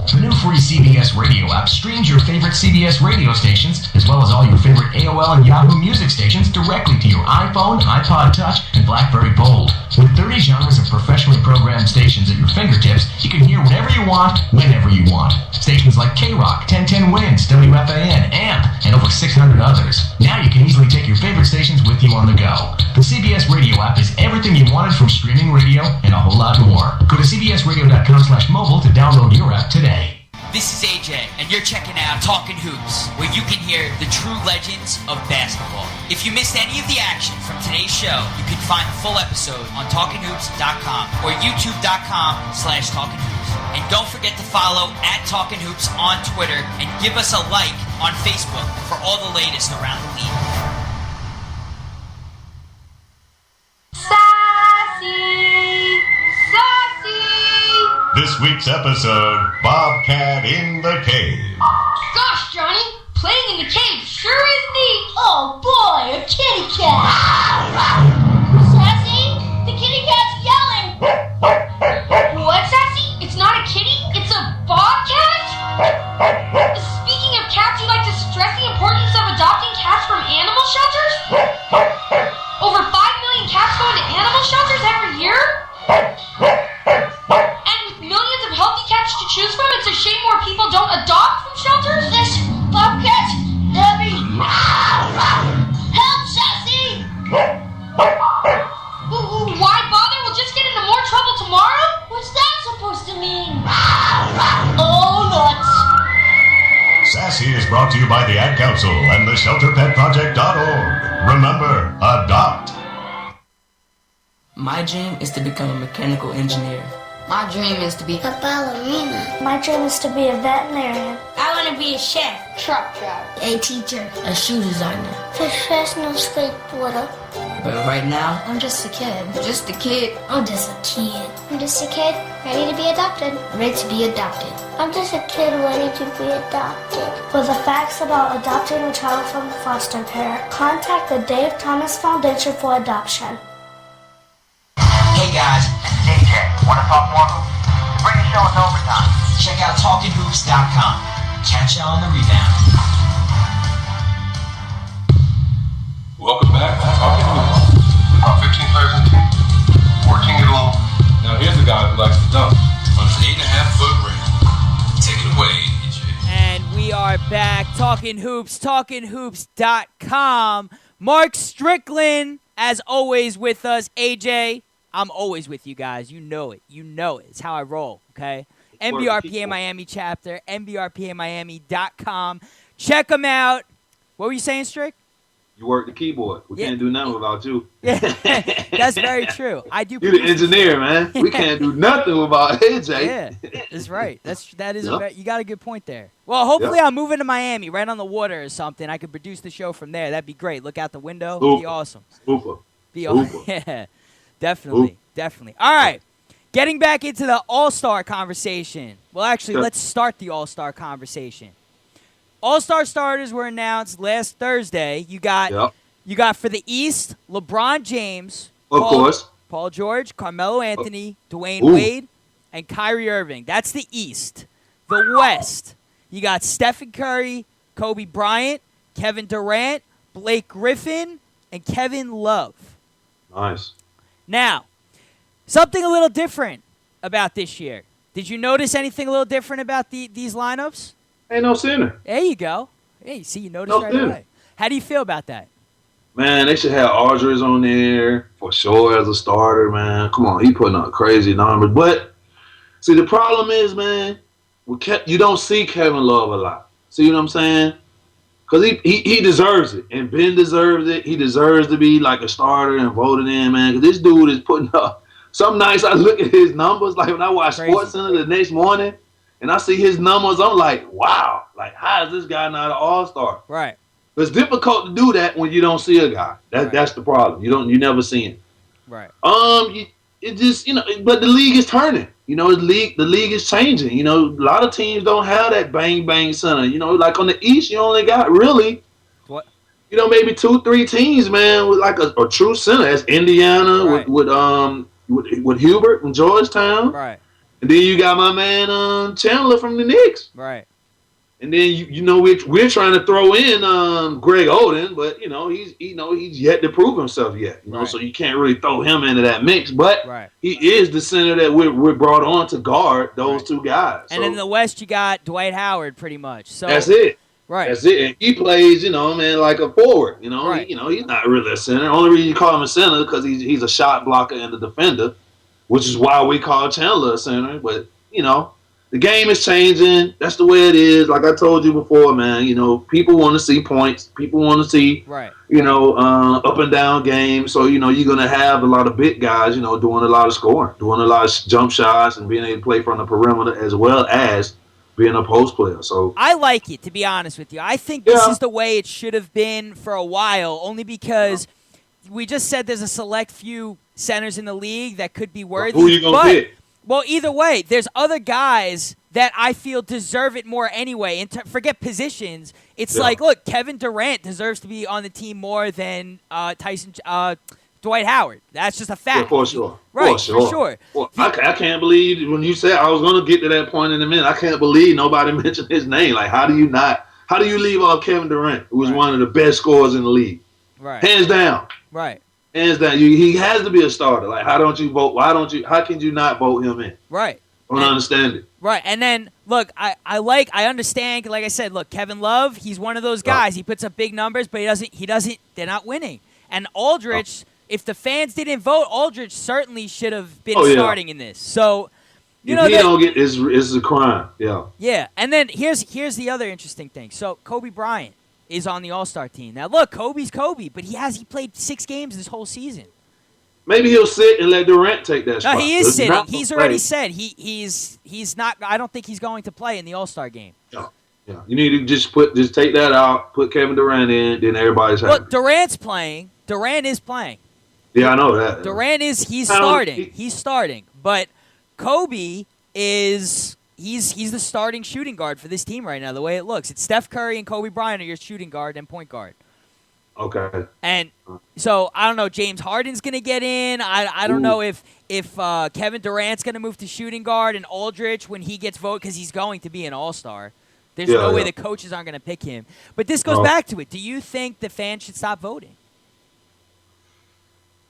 The new free CBS radio app streams your favorite CBS radio stations, as well as all your favorite AOL and Yahoo Music stations directly to your iPhone, iPod Touch, and BlackBerry Bold. With 30 genres of professionally programmed stations at your fingertips, you can hear whatever you want, whenever you want. Stations like K-Rock, 1010 Wins, WFAN, AMP, and over 600 others. Now you can easily take your favorite stations with you on the go. The CBS radio app is everything you wanted from streaming radio and a whole lot more. Go to cbsradio.com/mobile to download your app today. This is AJ, and you're checking out Talkin Hoopz, where you can hear the true legends of basketball. If you missed any of the action from today's show, you can find the full episode on talkinhoops.com or youtube.com/talkinhoops. And don't forget to follow @TalkinHoops on Twitter and give us a like on Facebook for all the latest around the league. This week's episode, Bobcat in the Cave. Gosh, Johnny, playing in the cave sure is neat. Oh boy, a kitty cat. Sassy, the kitty cat's yelling. What, Sassy? It's not a kitty, it's a bobcat? Speaking of cats, you'd like to stress the importance of adopting cats from animal shelters? Over 5 million cats go into animal shelters every year? Millions of healthy cats to choose from. It's a shame more people don't adopt from shelters. This bobcat, Debbie. Help, Sassy! Why bother? We'll just get into more trouble tomorrow? What's that supposed to mean? Oh, nuts. Sassy is brought to you by the Ad Council and the ShelterPetProject.org. Remember, adopt. My dream is to become a mechanical engineer. My dream is to be a ballerina. My dream is to be a veterinarian. I want to be a chef, truck driver, a teacher, A shoe designer. Professional skateboarder. But right now, I'm just a kid. just a kid. I'm just a kid. I'm just a kid ready to be adopted. Ready to be adopted. I'm just a kid ready to be adopted. For the facts about adopting a child from foster care, contact the Dave Thomas Foundation for Adoption. Hey guys, this is AJ. Want to talk more hoops? The greatest show is overtime. Check out talkinhoops.com. Catch you on the rebound. Welcome back to Talkin Hoopz. About 15 players in the team. Working it alone. Now here's a guy who likes to dunk. On an 8.5-foot ring. Take it away, AJ. And we are back. Talkin Hoopz, talkinhoops.com. Mark Strickland, as always, with us. AJ, I'm always with you guys. You know it. You know it. It's how I roll, okay? NBRPA Miami chapter, NBRPAMiami.com. Check them out. What were you saying, Strick? You work the keyboard. We can't do nothing without you. Yeah, that's very true. I do. You're the engineer, man. We can't do nothing without AJ. Yeah, that's right. That is you got a good point there. Well, hopefully I'm moving to Miami, right on the water or something. I could produce the show from there. That'd be great. Look out the window. It'd be awesome. Yeah, definitely. All right, getting back into the All-Star conversation. Well, actually, let's start the All-Star conversation. All-Star starters were announced last Thursday. You got for the East, LeBron James, Paul George, Carmelo Anthony, Dwayne Wade, and Kyrie Irving. That's the East. The West, you got Stephen Curry, Kobe Bryant, Kevin Durant, Blake Griffin, and Kevin Love. Nice. Now, something a little different about this year. Did you notice anything a little different about these lineups? Ain't no center. There you go. Hey, see, you noticed right away. How do you feel about that? Man, they should have Aldridge on there for sure as a starter, man. Come on, he putting up crazy numbers. But, see, the problem is, man, you don't see Kevin Love a lot. See what I'm saying? Because he deserves it. And Ben deserves it. He deserves to be like a starter and voted in, man. Because this dude is putting up. Some nights I look at his numbers, like when I watch SportsCenter the next morning, and I see his numbers, I'm like, wow. Like, how is this guy not an all-star? Right. It's difficult to do that when you don't see a guy. That's the problem. You never see him. Right. It just, but the league is turning. The league is changing. A lot of teams don't have that bang center. Like on the East, you only got really maybe 2-3 teams, man, with like a true center. That's Indiana with Hubert from Georgetown. Right. And then you got my man Chandler from the Knicks. Right. And then we're trying to throw in Greg Oden, but he's yet to prove himself yet. So you can't really throw him into that mix. But he is the center that we're brought on to guard those two guys. And in the West, you got Dwight Howard, pretty much. So that's it. Right. That's it. And he plays, like a forward. He's not really a center. Only reason you call him a center because he's a shot blocker and a defender, which is why we call Chandler a center. But the game is changing. That's the way it is. Like I told you before, man. People want to see points. People want to see, up and down games. So you're gonna have a lot of big guys, doing a lot of scoring, doing a lot of jump shots, and being able to play from the perimeter as well as being a post player. So I like it, to be honest with you. I think this is the way it should have been for a while, only because we just said there's a select few centers in the league that could be worthy. Who you gonna pick? Well, either way, there's other guys that I feel deserve it more anyway. And forget positions. It's like, look, Kevin Durant deserves to be on the team more than Dwight Howard. That's just a fact. Yeah, for sure. Right, for sure. Well, I can't believe when you said I was going to get to that point in a minute. I can't believe nobody mentioned his name. Like, how do you leave off Kevin Durant, who was one of the best scorers in the league? Right. Hands down. Right. Hands down. He has to be a starter. Like, how don't you vote? How can you not vote him in? Right. I don't understand it. Right. And then, look, I understand, like I said, look, Kevin Love, he's one of those guys. He puts up big numbers, but they're not winning. And Aldridge, if the fans didn't vote, Aldridge certainly should have been starting in this. So, if he don't get it's a crime. Yeah. Yeah. And then here's the other interesting thing. So, Kobe Bryant is on the All-Star team. Now, look, Kobe's Kobe, but he played 6 games this whole season. Maybe he'll sit and let Durant take that spot. No, he is sitting. He's already said he's not. I don't think he's going to play in the All-Star game. Yeah. You need to just take that out, put Kevin Durant in, then everybody's happy. Look, Durant's playing. Durant is playing. Yeah, I know that. Durant he's starting. He's starting. But Kobe is he's the starting shooting guard for this team right now, the way it looks. It's Steph Curry and Kobe Bryant are your shooting guard and point guard. Okay. And so I don't know. James Harden's gonna get in. I don't know if Kevin Durant's gonna move to shooting guard and Aldridge when he gets voted because he's going to be an All-Star. There's no way the coaches aren't gonna pick him. But this goes back to it. Do you think the fans should stop voting?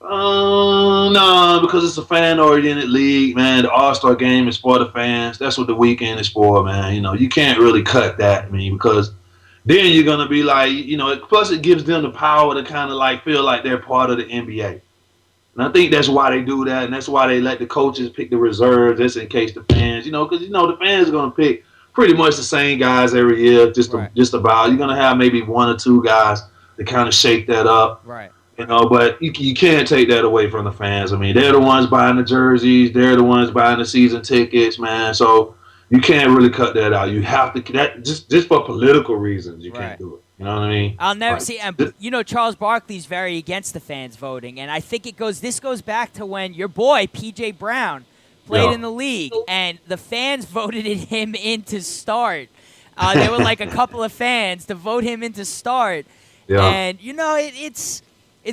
No, because it's a fan-oriented league, man. The All-Star game is for the fans. That's what the weekend is for, man. You can't really cut that, because then you're going to be like, plus it gives them the power to kind of like feel like they're part of the NBA. And I think that's why they do that, and that's why they let the coaches pick the reserves just in case the fans, because, the fans are going to pick pretty much the same guys every year, just about. You're going to have maybe 1 or 2 guys to kind of shake that up. Right. But you can't take that away from the fans. I mean, they're the ones buying the jerseys. They're the ones buying the season tickets, man. So you can't really cut that out. You have to just for political reasons. You can't do it. You know what I mean? I'll never see. Charles Barkley's very against the fans voting, and I think this goes back to when your boy PJ Brown played in the league, and the fans voted him in to start. There were like a couple of fans to vote him in to start, and it's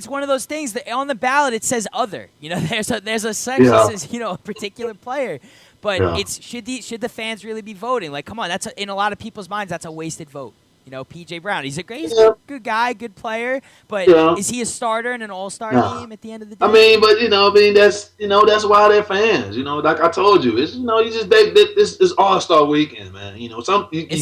one of those things that on the ballot it says other. There's a section that says a particular player, but should the fans really be voting? Like, come on, that's in a lot of people's minds that's a wasted vote. PJ Brown, he's a good guy, good player, but is he a starter in an all-star game at the end of the day? I mean, that's why they're fans. Like I told you, it's this all-star weekend, man. You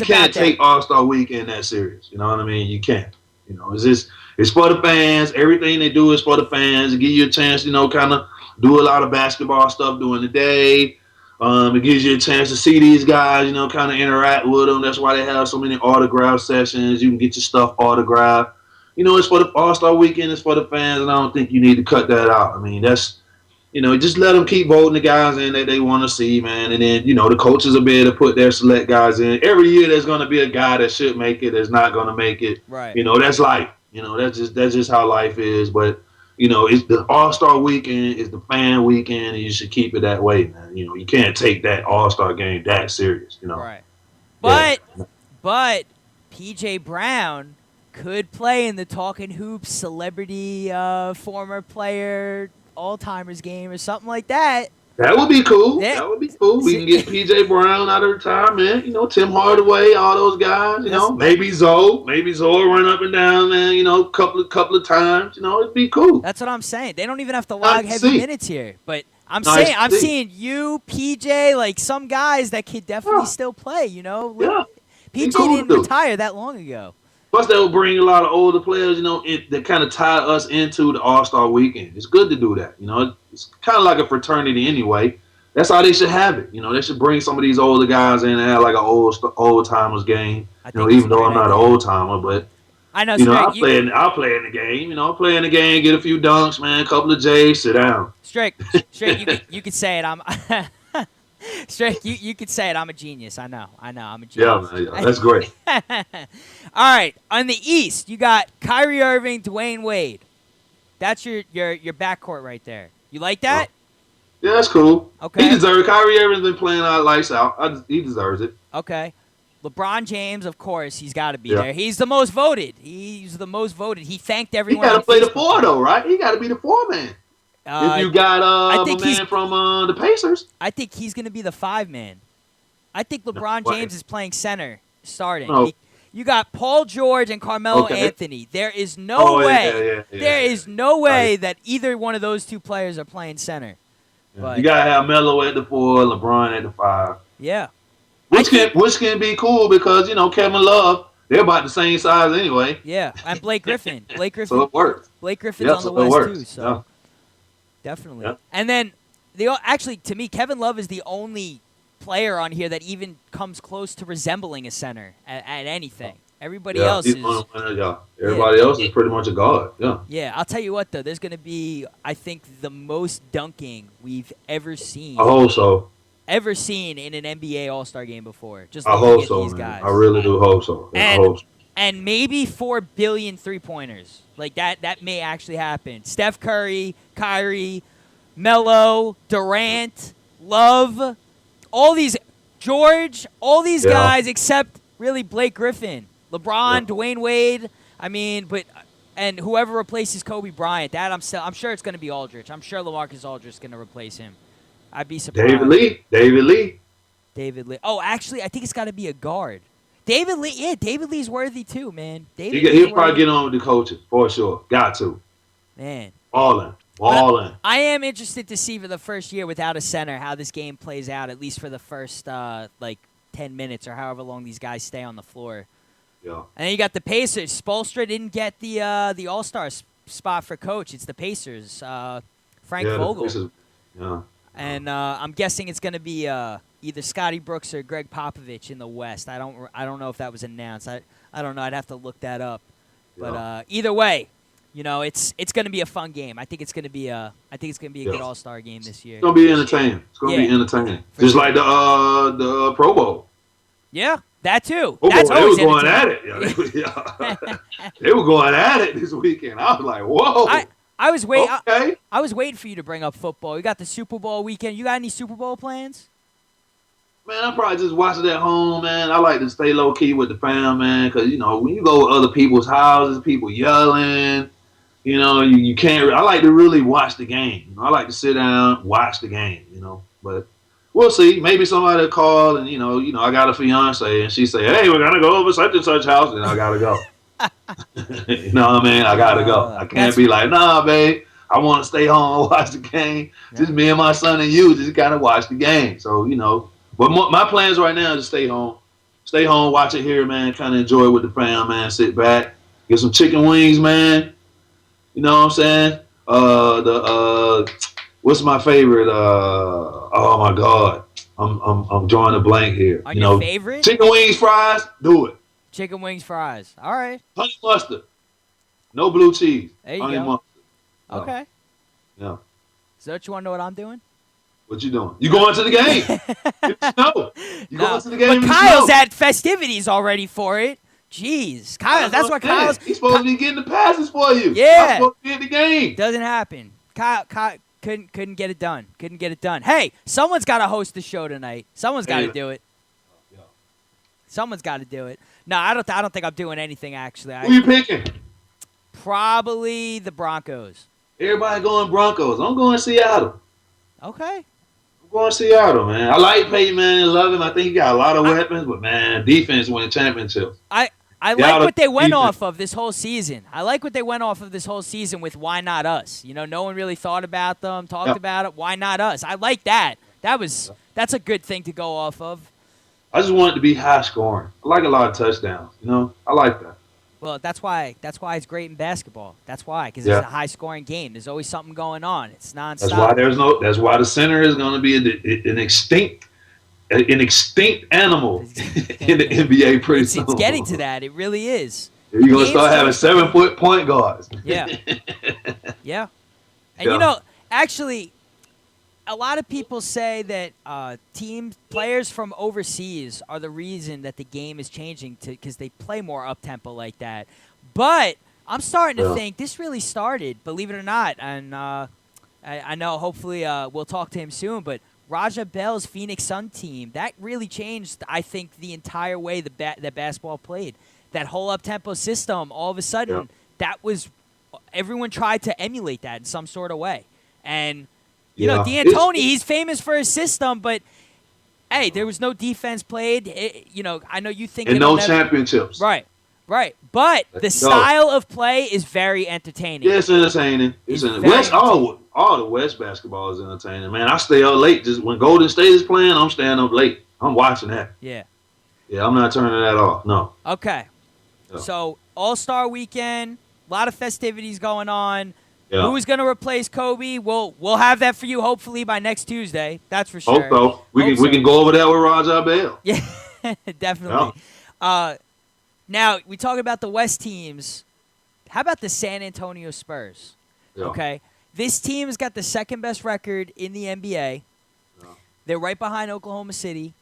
can't take all-star weekend that serious. You know what I mean? You can't. It's for the fans. Everything they do is for the fans. It give you a chance, kind of do a lot of basketball stuff during the day. It gives you a chance to see these guys, kind of interact with them. That's why they have so many autograph sessions. You can get your stuff autographed. It's for the All-Star Weekend. It's for the fans, and I don't think you need to cut that out. I mean, that's, just let them keep voting the guys in that they want to see, man. And then, the coaches will be able to put their select guys in. Every year there's going to be a guy that should make it, that's not going to make it. Right. That's life. That's just how life is. But it's the All-Star weekend, it's the fan weekend, and you should keep it that way, man. You can't take that All-Star game that serious, Right. But PJ Brown could play in the Talkin Hoopz celebrity former player all-timers game or something like that. That would be cool. Yeah. That would be cool. We can get PJ Brown out of retirement. Tim Hardaway, all those guys. Maybe Zoe run up and down, man. Couple of times. It'd be cool. That's what I'm saying. They don't even have to log heavy minutes here. But I'm seeing you, PJ, like some guys that could definitely still play. PJ didn't retire that long ago. Plus, they'll bring a lot of older players, that kind of tie us into the All-Star weekend. It's good to do that. It's kind of like a fraternity anyway. That's how they should have it. They should bring some of these older guys in and have like an old-timers game. Even though I'm not an old-timer, but I know. I'll play in the game. I'll play in the game, get a few dunks, man, a couple of J's, sit down. Strick, you could say it. I'm Strick, you could say it. I'm a genius. I know. I'm a genius. Yeah, that's great. All right. On the East, you got Kyrie Irving, Dwayne Wade. That's your backcourt right there. You like that? Yeah, that's cool. Okay. He deserves it. Kyrie Irving's been playing out lights out. He deserves it. Okay. LeBron James, of course, he's got to be there. He's the most voted. He thanked everyone. He got to play the 4, though, right? He got to be the 4 man. If you got a man from the Pacers. I think he's going to be the 5 man. I think LeBron James is playing center, starting. Oh. You got Paul George and Carmelo Anthony. There is no way. There is no way that either one of those two players are playing center. Yeah. But you gotta have Melo at the 4, LeBron at the 5. Yeah. Which can be cool because Kevin Love, they're about the same size anyway. Yeah, and Blake Griffin. So it works. Blake Griffin's on the West too. So definitely. Yeah. And then to me, Kevin Love is the only player on here that even comes close to resembling a center at anything. Everybody else is. Everybody else is pretty much a guard. Yeah. Yeah, I'll tell you what though. There's going to be, I think, the most dunking we've ever seen. I hope so. Ever seen in an NBA All-Star game before. Just I hope so, man. Guys. I really do hope so. And maybe 4 billion three-pointers. Like that may actually happen. Steph Curry, Kyrie, Melo, Durant, Love, all these George, all these guys except really Blake Griffin, LeBron, Dwayne Wade. I mean, and whoever replaces Kobe Bryant, I'm sure it's going to be Aldridge. I'm sure LaMarcus Aldridge is going to replace him. I'd be surprised. David Lee. Oh, actually, I think it's got to be a guard. David Lee. Yeah, David Lee's worthy too, man. He'll probably get on with the coaching for sure. Got to. Man. All in. I am interested to see for the first year without a center how this game plays out, at least for the first 10 minutes or however long these guys stay on the floor. Yeah. And then you got the Pacers. Spoelstra didn't get the All-Star spot for coach. It's the Pacers. Frank Vogel. Yeah. And I'm guessing it's going to be either Scotty Brooks or Greg Popovich in the West. I don't know if that was announced. I don't know. I'd have to look that up. But either way, it's going to be a fun game. I think it's going to be a good All-Star game this year. It's gonna be entertaining. It's gonna be entertaining. Just like the Pro Bowl. Yeah, that too. Oh, That's boy, always they were going at entertaining. it. They were going at it this weekend. I was like, whoa. I was waiting. Okay. I was waiting for you to bring up football. You got the Super Bowl weekend. You got any Super Bowl plans? Man, I probably just watch it at home, man. I like to stay low key with the fam, man, because when you go to other people's houses, people yelling. You can't. I like to really watch the game. I like to sit down, watch the game. But we'll see. Maybe somebody will call, and I got a fiance, and she say, "Hey, we're gonna go over such and such house," and I gotta go. You know what I mean? I gotta go. I can't be like, "Nah, babe, I want to stay home and watch the game." Yeah. Just me and my son and you just gotta watch the game. So but my plans right now is to stay home, watch it here, man. Kind of enjoy it with the fam, man. Sit back, get some chicken wings, man. You know what I'm saying? What's my favorite? Oh my God, I'm drawing a blank here. Your favorite? Chicken wings, fries. Do it. Chicken wings, fries. All right. Honey mustard. No blue cheese. There you honey go. Mustard. Okay. Yeah. So don't you want to know what I'm doing? What you doing? You going to the game? You going to the game? But Kyle's at festivities already for it. Jeez, Kyle. That's what Kyle's. He's supposed to be getting the passes for you. Yeah. I'm supposed to be at the game. Doesn't happen. Kyle couldn't get it done. Couldn't get it done. Hey, someone's got to host the show tonight. Someone's got to do it. Someone's got to do it. No, I don't think I'm doing anything actually. Who you picking? Probably the Broncos. Everybody going Broncos. I'm going Seattle. Okay. I'm going Seattle, man. I like Peyton Manning. Love him. I think he got a lot of weapons, but man, defense win championships. I like what they went off of this whole season. With why not us? No one really thought about them, talked about it. Why not us? I like that. That's a good thing to go off of. I just want it to be high scoring. I like a lot of touchdowns. I like that. Well, that's why it's great in basketball. That's why, because it's a high scoring game. There's always something going on. It's nonstop. That's why the center is going to be an extinct animal in the NBA pretty soon. It's getting to that. It really is. You're going to start having 7-foot point guards. Yeah. Yeah. And actually, a lot of people say that players from overseas are the reason that the game is changing because they play more up-tempo like that. But I'm starting to think this really started, believe it or not, and I know hopefully we'll talk to him soon, but Raja Bell's Phoenix Sun team, that really changed, I think, the entire way that basketball played. That whole up-tempo system, all of a sudden, everyone tried to emulate that in some sort of way. And D'Antoni, he's famous for his system, but hey, there was no defense played. I know you think and no championships. Right. But the style of play is very entertaining. Yeah, it's entertaining. All the West basketball is entertaining, man. I stay up late. Just when Golden State is playing, I'm staying up late. I'm watching that. Yeah. Yeah, I'm not turning that off. No. Okay. Yeah. So All-Star Weekend, a lot of festivities going on. Yeah. Who's going to replace Kobe? We'll have that for you hopefully by next Tuesday. That's for sure. Hope so. We can go over that with Raja Bell. Yeah, definitely. Yeah. Now, we talk about the West teams. How about the San Antonio Spurs? Yeah. Okay. This team has got the second best record in the NBA. Yeah. They're right behind Oklahoma City.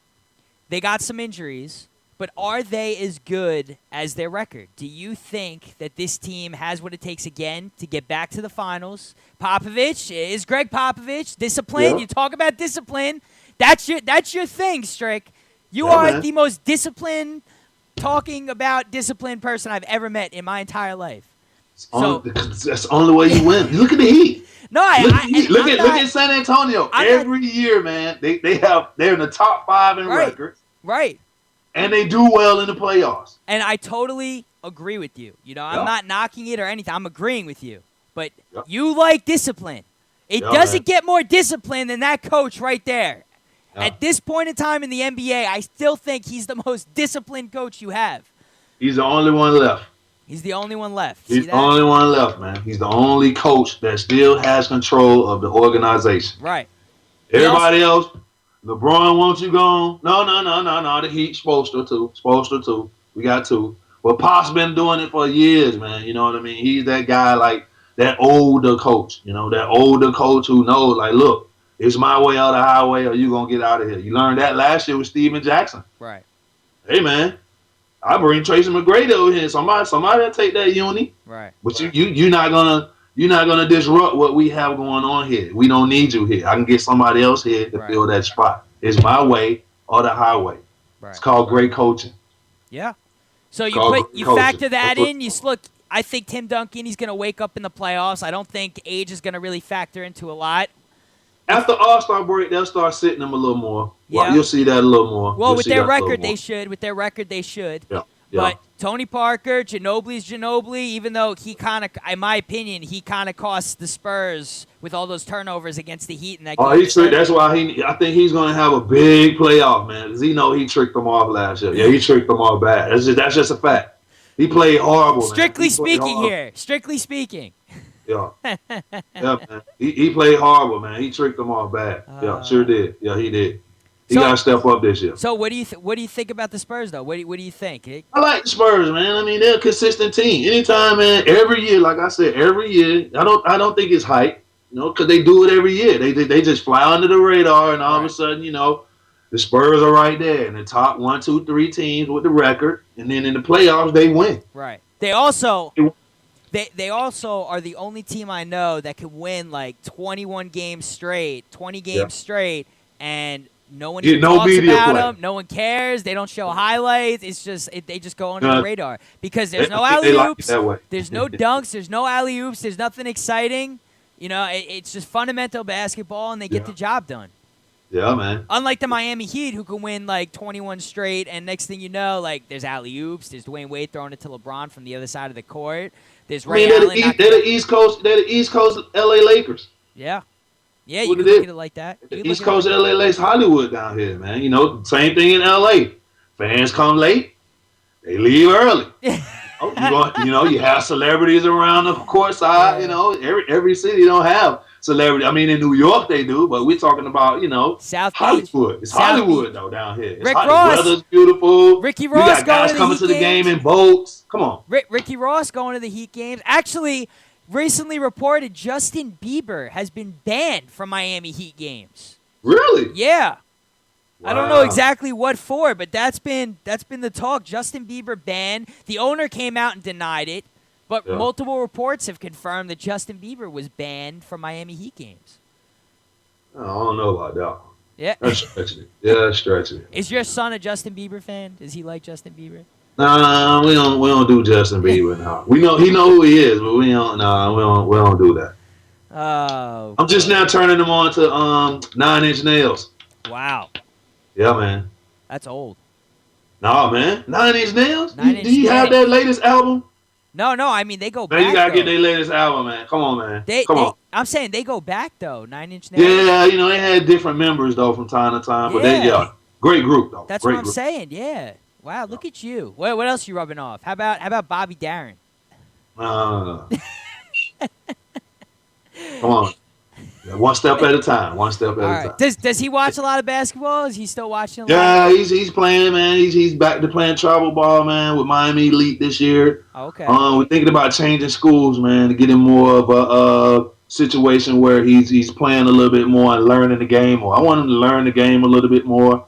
They got some injuries. But are they as good as their record? Do you think that this team has what it takes again to get back to the finals? Popovich, is Greg Popovich discipline? Yeah. You talk about discipline. That's your thing, Strick. You are the most disciplined, talking about disciplined person I've ever met in my entire life. That's the only way you win. Look at the Heat. No, look at San Antonio. Every year, man, they're in the top 5 in records. Right. And they do well in the playoffs. And I totally agree with you. I'm not knocking it or anything. I'm agreeing with you. But you like discipline. It doesn't get more discipline than that coach right there. Yeah. At this point in time in the NBA, I still think he's the most disciplined coach you have. He's the only one left. He's the only one left. He's the only one left, man. He's the only coach that still has control of the organization. Right. Everybody else, LeBron wants you gone. No. The Heat supposed to too. We got 2. But Pop's been doing it for years, man. You know what I mean? He's that guy, like that older coach. You know, that older coach who knows, like, look, it's my way or the highway, or you gonna get out of here. You learned that last year with Steven Jackson. Right. Hey, man, I bring Tracy McGrady over here. Somebody will take that uni. Right. But you're not gonna disrupt what we have going on here. We don't need you here. I can get somebody else here to fill that spot. It's my way or the highway. Right. It's called great coaching. Yeah. So you factor that in. I think Tim Duncan, he's going to wake up in the playoffs. I don't think age is going to really factor into a lot. After All-Star break, they'll start sitting them a little more. Yeah. Well, you'll see that a little more. Well, with their record, they should. With their record, they should. Yeah. But Tony Parker, Ginobili's Ginobili, even though he kind of, in my opinion, he kind of cost the Spurs with all those turnovers against the Heat in that game. Oh, he tricked. That's why I think he's going to have a big playoff, man. Because he know he tricked them off last year. Yeah, he tricked them off bad. That's just a fact. He played horrible, Strictly man. Strictly speaking. Yeah. Yeah, man. He played horrible, man. He tricked them off bad. Yeah, sure did. Yeah, he did. He got to step up this year. So what do you think about the Spurs, though? What do you think? I like the Spurs, man. I mean, they're a consistent team. Anytime, man. Every year, like I said, every year. I don't think it's hype, because they do it every year. They just fly under the radar, and all of a sudden, the Spurs are right there in the top 1, 2, 3 teams with the record, and then in the playoffs they win. Right. They also are the only team I know that can win like 21 games straight, 20 games straight, and no one even talks about them. No one cares. They don't show highlights. It's just they just go under the radar because there's no alley-oops. There's no dunks. There's no alley-oops. There's nothing exciting. It's just fundamental basketball, and they get the job done. Yeah, man. Unlike the Miami Heat, who can win like 21 straight, and next thing you know, like there's alley-oops. There's Dwayne Wade throwing it to LeBron from the other side of the court. There's Ray Allen. They're the East Coast LA Lakers. Yeah. Yeah, you can look at it like that. East Coast LA Lakers, Hollywood down here, man. Same thing in LA. Fans come late, they leave early. You have celebrities around the court side. Every city don't have celebrity. I mean, in New York they do, but we're talking about South Hollywood. Beach. It's Hollywood though down here. Rick Ross, weather's beautiful. Ricky Ross, we got guys coming to the game in boats. Come on, Ricky Ross going to the Heat games. Actually, recently reported Justin Bieber has been banned from Miami Heat games. Really? Yeah. Wow. I don't know exactly what for, but that's been the talk. Justin Bieber banned. The owner came out and denied it, but multiple reports have confirmed that Justin Bieber was banned from Miami Heat games. I don't know about that. Yeah. That's stretching it. Yeah, that's stretching it. Is your son a Justin Bieber fan? Does he like Justin Bieber? Nah, we don't do Justin Bieber now. He know who he is, but we don't do that. Oh. I'm just now turning him on to 9 Inch Nails. Wow. Yeah, man. That's old. No, man. 9 Inch Nails? Do you Nails. have that latest album? No. I mean, they go back. Man, you gotta get their latest album, man. Come on, man. Come on. I'm saying they go back though. 9 Inch Nails. Yeah, they had different members though from time to time, but great group though. That's great what I'm group. saying. Yeah. Wow. Look at you. What else you rubbing off? How about Bobby Darin? Come on. Yeah, one step at a time. One step at a time. Does he watch a lot of basketball? Is he still watching? He's playing, man. He's back to playing travel ball, man, with Miami Elite this year. Okay. We're thinking about changing schools, man, to get him more of a situation where he's playing a little bit more and learning the game more. I want him to learn the game a little bit more.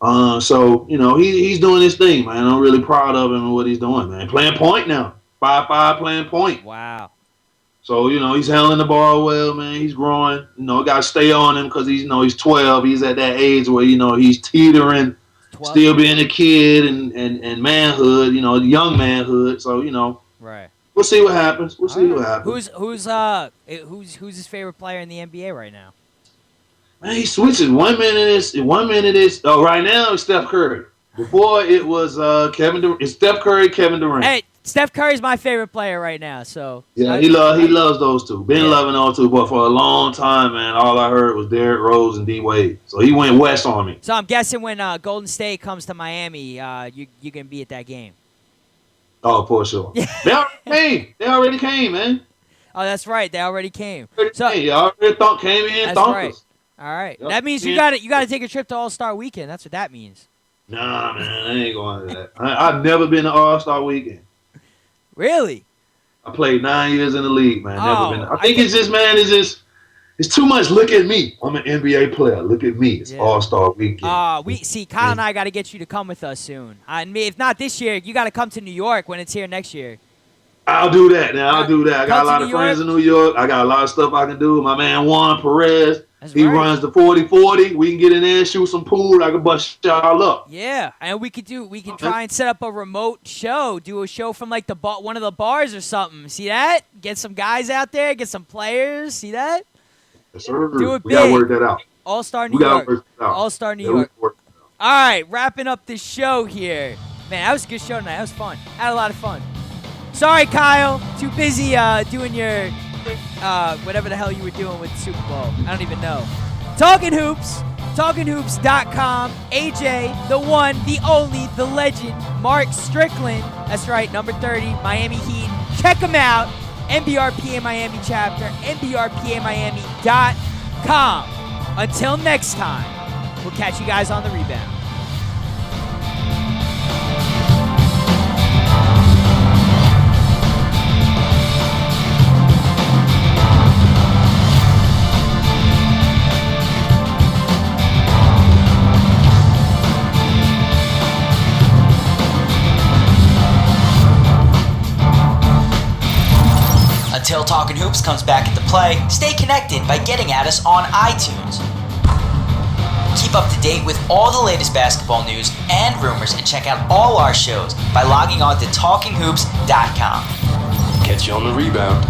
So he's doing his thing, man. I'm really proud of him and what he's doing, man. Playing point now, 5'5", playing point. Wow. So, he's handling the ball well, man. He's growing. Got to stay on him because he's 12. He's at that age where, he's teetering, 12. Still being a kid and manhood, young manhood. So, right. We'll see what happens. Who's his favorite player in the NBA right now? Man, he switches. 1 minute is right now it's Steph Curry. Before it was Kevin Durant. It's Steph Curry, Kevin Durant. Hey, Steph Curry's my favorite player right now. So yeah, he loves those two. Been loving those two, but for a long time, man, all I heard was Derrick Rose and D Wade. So he went west on me. So I'm guessing when Golden State comes to Miami, you can be at that game. Oh, for sure. They already came, man. Oh, that's right. They already came. They already came in. That's right. All right. Yep. That means you got to take a trip to All-Star Weekend. That's what that means. Nah, man, I ain't going to that. I've never been to All-Star Weekend. Really? I played 9 years in the league, man. Oh, Never been. I think it's just, man, it's too much. Look at me. I'm an NBA player. Look at me. It's All-Star Weekend. Kyle and I got to get you to come with us soon. If not this year, you got to come to New York when it's here next year. I'll do that. Now I'll do that. I got a lot of friends in New York. I got a lot of stuff I can do. My man Juan Perez. He runs the 40-40. We can get in there and shoot some pool. I can bust y'all up. Yeah, and we can try and set up a remote show. Do a show from like one of the bars or something. See that? Get some guys out there. Get some players. See that? Yes, sir. Do it big. We gotta work that out. All-Star New York. All-Star New York. All right, wrapping up the show here. Man, that was a good show tonight. That was fun. Had a lot of fun. Sorry, Kyle. Too busy doing your whatever the hell you were doing with the Super Bowl. I don't even know. Talkin Hoopz. TalkinHoops.com. AJ, the one, the only, the legend, Mark Strickland. That's right, number 30, Miami Heat. Check him out. NBRPA Miami chapter. NBRPAMiami.com. Until next time, we'll catch you guys on the rebound. Until Talkin Hoopz comes back into play, stay connected by getting at us on iTunes. Keep up to date with all the latest basketball news and rumors and check out all our shows by logging on to TalkinHoops.com. Catch you on the rebound.